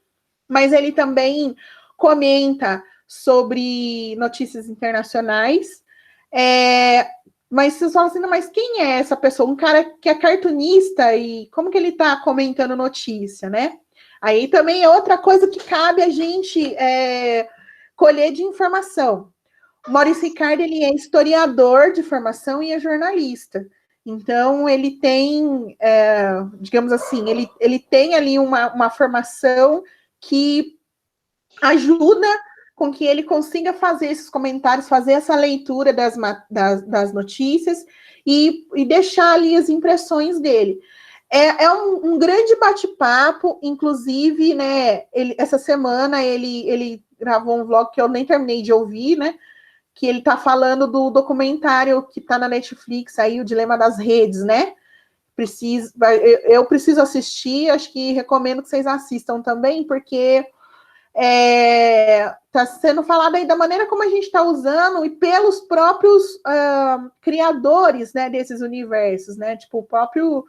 mas ele também comenta sobre notícias internacionais. Mas vocês falam assim, mas quem é essa pessoa? Um cara que é cartunista e como que ele está comentando notícia, né? Aí também é outra coisa que cabe a gente colher de informação. O Maurício Ricardo, ele é historiador de formação e é jornalista. Então, ele tem, digamos assim, ele tem ali uma formação que ajuda com que ele consiga fazer esses comentários, fazer essa leitura das notícias e deixar ali as impressões dele. É um grande bate-papo, inclusive, né? Essa semana ele gravou um vlog que eu nem terminei de ouvir, né? Que ele está falando do documentário que está na Netflix aí, O Dilema das Redes, né? Eu preciso assistir, acho que recomendo que vocês assistam também, porque está sendo falado aí da maneira como a gente está usando e pelos próprios criadores, né, desses universos, né? Tipo, o próprio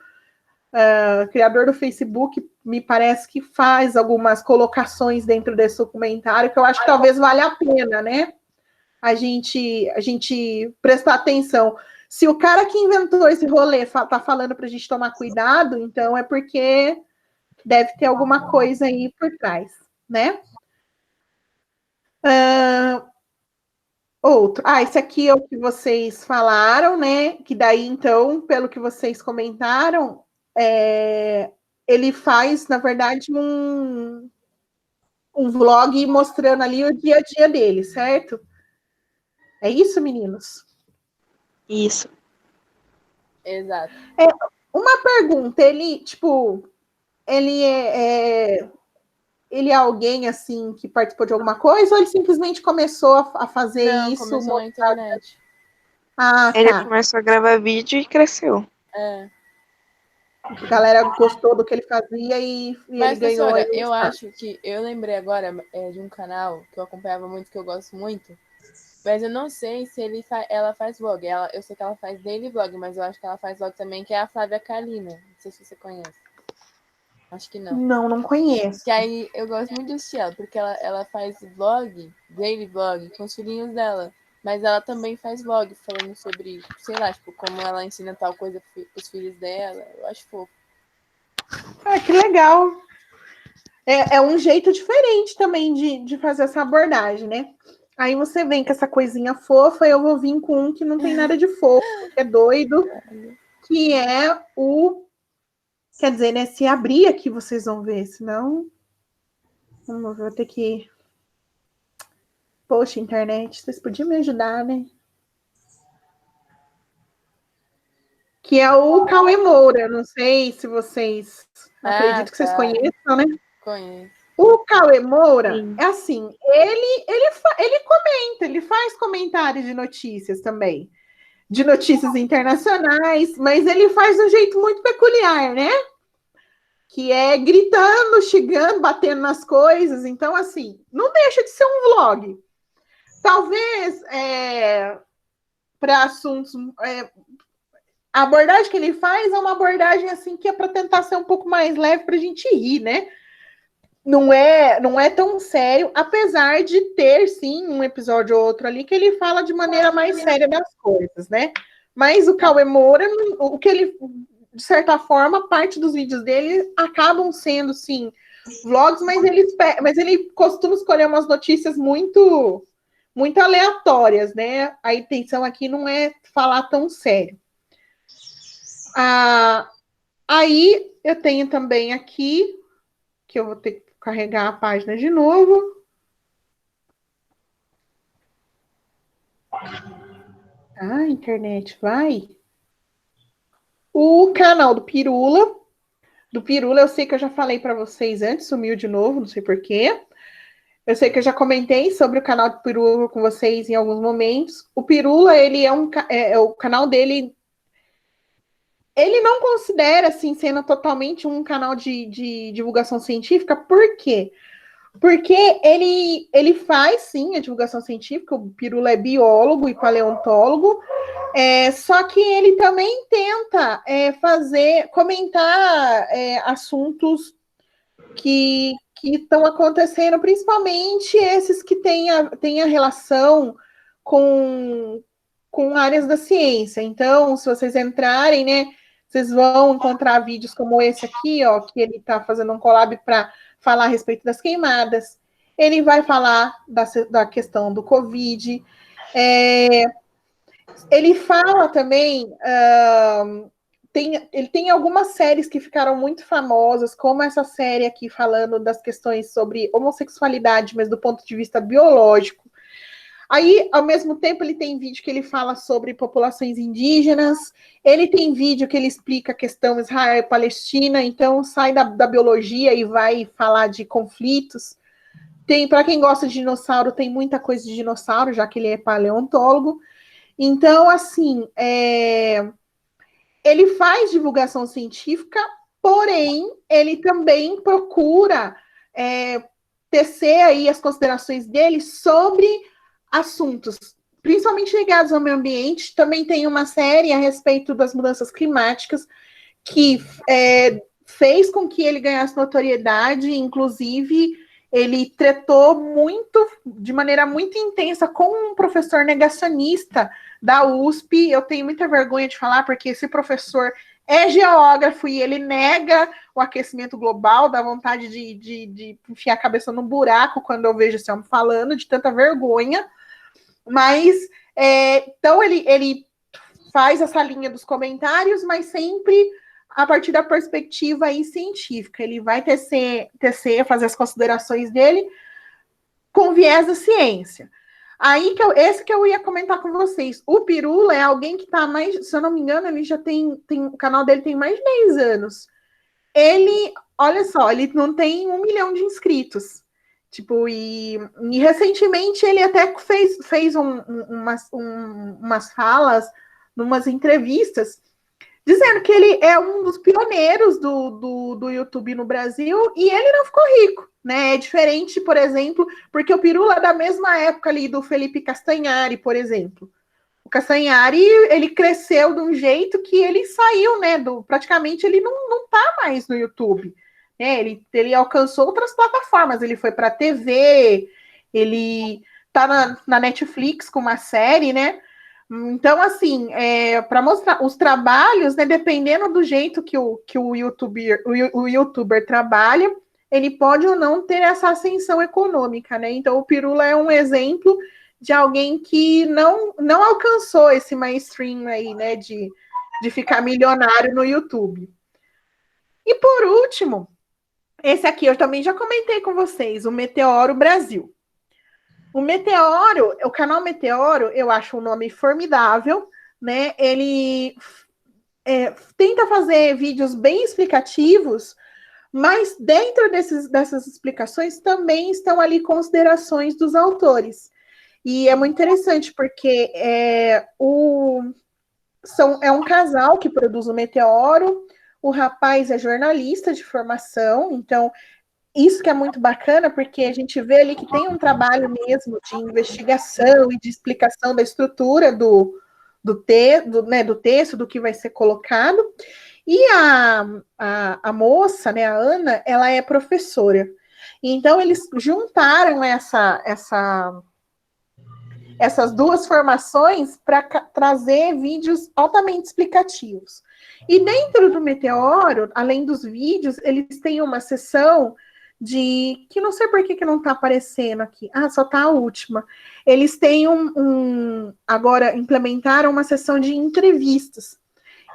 criador do Facebook me parece que faz algumas colocações dentro desse documentário que eu acho que talvez valha a pena, né? A gente prestar atenção. Se o cara que inventou esse rolê tá falando para a gente tomar cuidado, então é porque deve ter alguma coisa aí por trás, né? Outro. Esse aqui é o que vocês falaram, né? Que daí, então, pelo que vocês comentaram, ele faz, na verdade, um vlog mostrando ali o dia a dia dele, certo? É isso, meninos? Isso. Exato. Uma pergunta, ele ele é alguém, assim, que participou de alguma coisa, ou ele simplesmente começou a fazer isso? Não, começou na internet. Ele Tá. começou a gravar vídeo e cresceu. A galera gostou do que ele fazia e Mas, ele ganhou. professora, eu acho que... Eu lembrei agora de um canal que eu acompanhava muito, que eu gosto muito, mas eu não sei se ela faz vlog. Eu sei que ela faz daily vlog, mas eu acho que ela faz vlog também, que é a Flávia Kalina. Não sei se você conhece. Acho que não. Não conheço. Que aí eu gosto muito de assistir ela, porque ela faz vlog, daily vlog, com os filhinhos dela. Mas ela também faz vlog, falando sobre, sei lá, tipo, como ela ensina tal coisa pros filhos dela. Eu acho fofo. Que legal. É um jeito diferente também de fazer essa abordagem, né? Aí você vem com essa coisinha fofa, eu vou vir com um que não tem nada de fofo, que é doido, que é o... Quer dizer, né? Se abrir aqui, vocês vão ver, senão... Vou ter que... Poxa, internet, vocês podiam me ajudar, né? Que é o Cauê Moura, não sei se vocês... Acredito que vocês conheçam, né? Conheço. O Cauê Moura, Sim. é assim, ele comenta, ele faz comentários de notícias também, de notícias internacionais, mas ele faz de um jeito muito peculiar, né? Que é gritando, xingando, batendo nas coisas. Então, assim, não deixa de ser um vlog. Talvez para assuntos... a abordagem que ele faz é uma abordagem assim que é para tentar ser um pouco mais leve para a gente rir, né? Não é tão sério, apesar de ter, sim, um episódio ou outro ali que ele fala de maneira mais séria das coisas, né? Mas o Cauê Moura, o que ele, de certa forma, parte dos vídeos dele acabam sendo, sim, vlogs, mas ele costuma escolher umas notícias muito, muito aleatórias, né? A intenção aqui não é falar tão sério. Aí eu tenho também aqui, que eu vou ter que carregar a página de novo. A internet vai. O canal do Pirula. Do Pirula, eu sei que eu já falei para vocês antes, sumiu de novo, não sei porquê. Eu sei que eu já comentei sobre o canal do Pirula com vocês em alguns momentos. O Pirula, ele o canal dele. Ele não considera, assim, sendo totalmente um canal de divulgação científica. Por quê? Porque ele faz, sim, a divulgação científica. O Pirula é biólogo e paleontólogo. Só que ele também tenta comentar assuntos que estão acontecendo, principalmente esses que têm a relação com áreas da ciência. Então, se vocês entrarem, né, vocês vão encontrar vídeos como esse aqui, ó, que ele está fazendo um collab para falar a respeito das queimadas. Ele vai falar da questão do Covid. Ele fala também, ele tem algumas séries que ficaram muito famosas, como essa série aqui falando das questões sobre homossexualidade, mas do ponto de vista biológico. Aí, ao mesmo tempo, ele tem vídeo que ele fala sobre populações indígenas, ele tem vídeo que ele explica a questão Israel e Palestina, então sai da biologia e vai falar de conflitos. Para quem gosta de dinossauro, tem muita coisa de dinossauro, já que ele é paleontólogo. Então, assim, ele faz divulgação científica, porém, ele também procura tecer aí as considerações dele sobre assuntos, principalmente ligados ao meio ambiente. Também tem uma série a respeito das mudanças climáticas, que fez com que ele ganhasse notoriedade, inclusive ele tretou de maneira muito intensa com um professor negacionista da USP. Eu tenho muita vergonha de falar, porque esse professor é geógrafo e ele nega o aquecimento global, dá vontade de enfiar a cabeça no buraco quando eu vejo esse homem falando, de tanta vergonha. Mas, então, ele faz essa linha dos comentários, mas sempre a partir da perspectiva aí científica. Ele vai fazer as considerações dele com viés da ciência. Aí, esse que eu ia comentar com vocês. O Pirula é alguém que está mais, se eu não me engano, ele já o canal dele tem mais de 10 anos. Ele, olha só, ele não tem 1 milhão de inscritos. Tipo, e recentemente ele até fez umas falas, umas entrevistas, dizendo que ele é um dos pioneiros do YouTube no Brasil e ele não ficou rico, né? É diferente, por exemplo, porque o Pirula é da mesma época ali do Felipe Castanhari, por exemplo. O Castanhari, ele cresceu de um jeito que ele saiu, né? Praticamente ele não tá mais no YouTube. Ele alcançou outras plataformas, ele foi para a TV, ele tá na Netflix com uma série, né? Então, assim, para mostrar os trabalhos, né, dependendo do jeito que o YouTuber trabalha, ele pode ou não ter essa ascensão econômica, né? Então, o Pirula é um exemplo de alguém que não alcançou esse mainstream aí, né, de ficar milionário no YouTube. E por último, esse aqui eu também já comentei com vocês, o Meteoro Brasil. O Meteoro, o canal Meteoro, eu acho um nome formidável, né? Ele tenta fazer vídeos bem explicativos, mas dentro dessas explicações também estão ali considerações dos autores. E é muito interessante, porque é um casal que produz o Meteoro. O rapaz é jornalista de formação, então isso que é muito bacana, porque a gente vê ali que tem um trabalho mesmo de investigação e de explicação da estrutura do texto, do que vai ser colocado. E a moça, né, a Ana, ela é professora. Então, eles juntaram essas duas formações para trazer vídeos altamente explicativos. E dentro do Meteoro, além dos vídeos, eles têm uma sessão que não sei por que não está aparecendo aqui. Ah, só está a última. Eles têm agora implementaram uma sessão de entrevistas.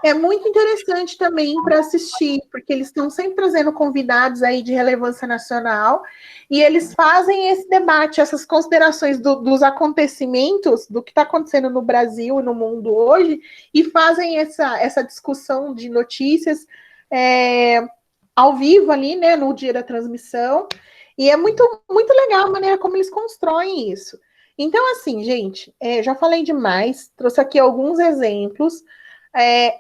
é muito interessante também para assistir, porque eles estão sempre trazendo convidados aí de relevância nacional e eles fazem esse debate, essas considerações dos acontecimentos, do que está acontecendo no Brasil e no mundo hoje, e fazem essa discussão de notícias ao vivo ali, né, no dia da transmissão. E é muito, muito legal a maneira como eles constroem isso. Então, assim, gente, já falei demais, trouxe aqui alguns exemplos.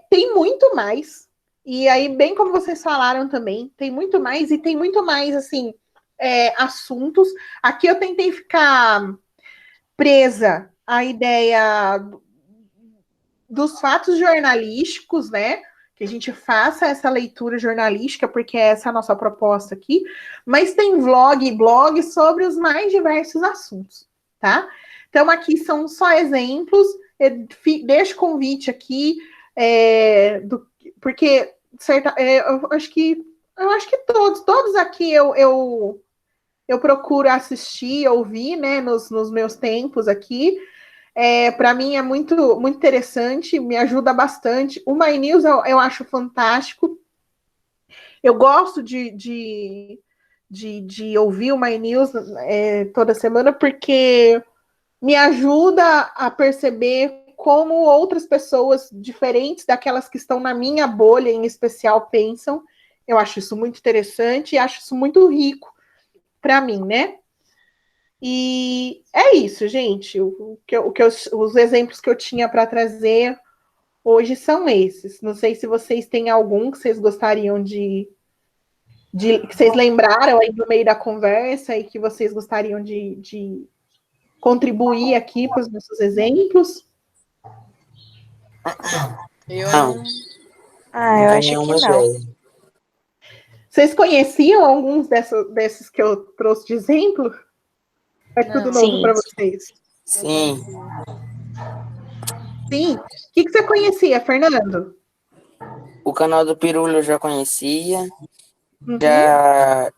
Tem muito mais, e aí, bem como vocês falaram também, tem muito mais, e tem muito mais, assim, assuntos. Aqui eu tentei ficar presa à ideia dos fatos jornalísticos, né? Que a gente faça essa leitura jornalística, porque essa é a nossa proposta aqui, mas tem vlog e blog sobre os mais diversos assuntos, tá? Então, aqui são só exemplos, deixo o convite aqui, porque eu acho que todos aqui eu procuro assistir, ouvir, né, nos meus tempos aqui. Para mim é muito, muito interessante, me ajuda bastante. O My News eu acho fantástico. Eu gosto de ouvir o My News toda semana, porque me ajuda a perceber como outras pessoas diferentes daquelas que estão na minha bolha em especial pensam. Eu acho isso muito interessante e acho isso muito rico para mim, né? E é isso, gente. Os exemplos que eu tinha para trazer hoje são esses. Não sei se vocês têm algum que vocês gostariam que vocês lembraram aí no meio da conversa e que vocês gostariam de contribuir aqui para os nossos exemplos. Eu eu acho que não. Vocês conheciam alguns desses que eu trouxe de exemplo? É tudo novo para vocês? Sim. Sim. O que você conhecia, Fernando? O canal do Pirulho eu já conhecia. Uhum.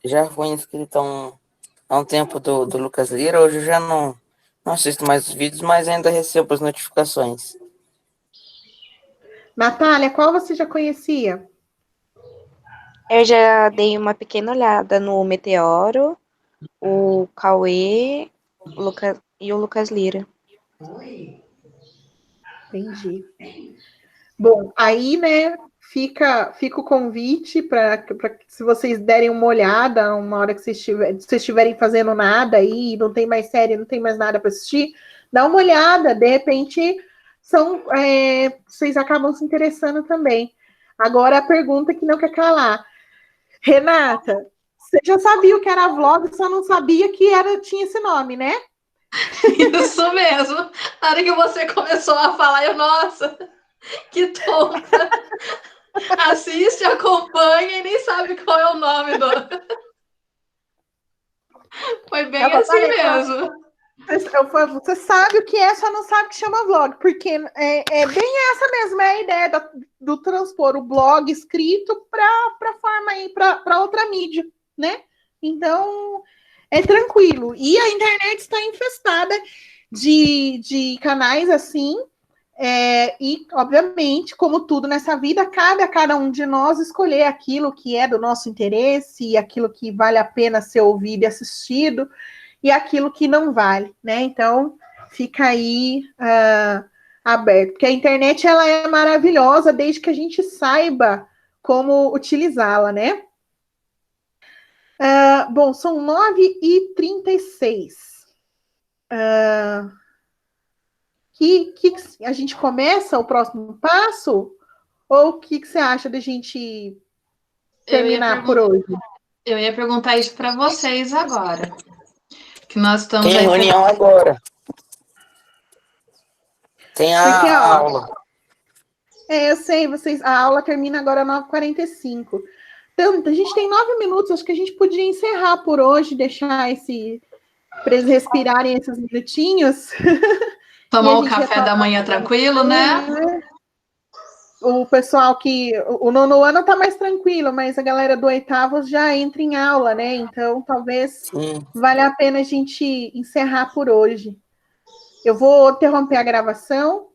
Já fui inscrito há um tempo do Lucas Lira. Hoje eu já não assisto mais os vídeos, mas ainda recebo as notificações. Natália, qual você já conhecia? Eu já dei uma pequena olhada no Meteoro, o Cauê e o Lucas Lira. Entendi. Bom, aí, né, fica o convite para se vocês derem uma olhada, uma hora que vocês estiverem fazendo nada aí, não tem mais série, não tem mais nada para assistir, dá uma olhada, de repente vocês acabam se interessando também. Agora a pergunta que não quer calar. Renata, você já sabia o que era vlog, só não sabia que tinha esse nome, né? Isso mesmo. Na hora que você começou a falar, nossa, que tonta. Assiste, acompanha e nem sabe qual é o nome do... Foi bem assim mesmo. Você sabe o que é, só não sabe que chama vlog, porque é bem essa mesmo, é a ideia do transpor o blog escrito para forma aí, para outra mídia, né? Então, é tranquilo. E a internet está infestada de canais assim, e, obviamente, como tudo nessa vida, cabe a cada um de nós escolher aquilo que é do nosso interesse, aquilo que vale a pena ser ouvido e assistido, e aquilo que não vale, né? Então, fica aí aberto. Porque a internet, ela é maravilhosa desde que a gente saiba como utilizá-la, né? Bom, são 9h36. Que a gente começa o próximo passo? Ou o que você acha da gente terminar por hoje? Eu ia perguntar isso para vocês agora. Que nós estamos Tem reunião agora. Tem a aula. Eu sei, a aula termina agora às 9h45. Então, a gente tem 9 minutos, acho que a gente podia encerrar por hoje, deixar para eles respirarem esses minutinhos. Tomar o café da manhã tranquilo, né? O pessoal o nono ano está mais tranquilo, mas a galera do oitavo já entra em aula, né? Então, talvez valha a pena a gente encerrar por hoje. Eu vou interromper a gravação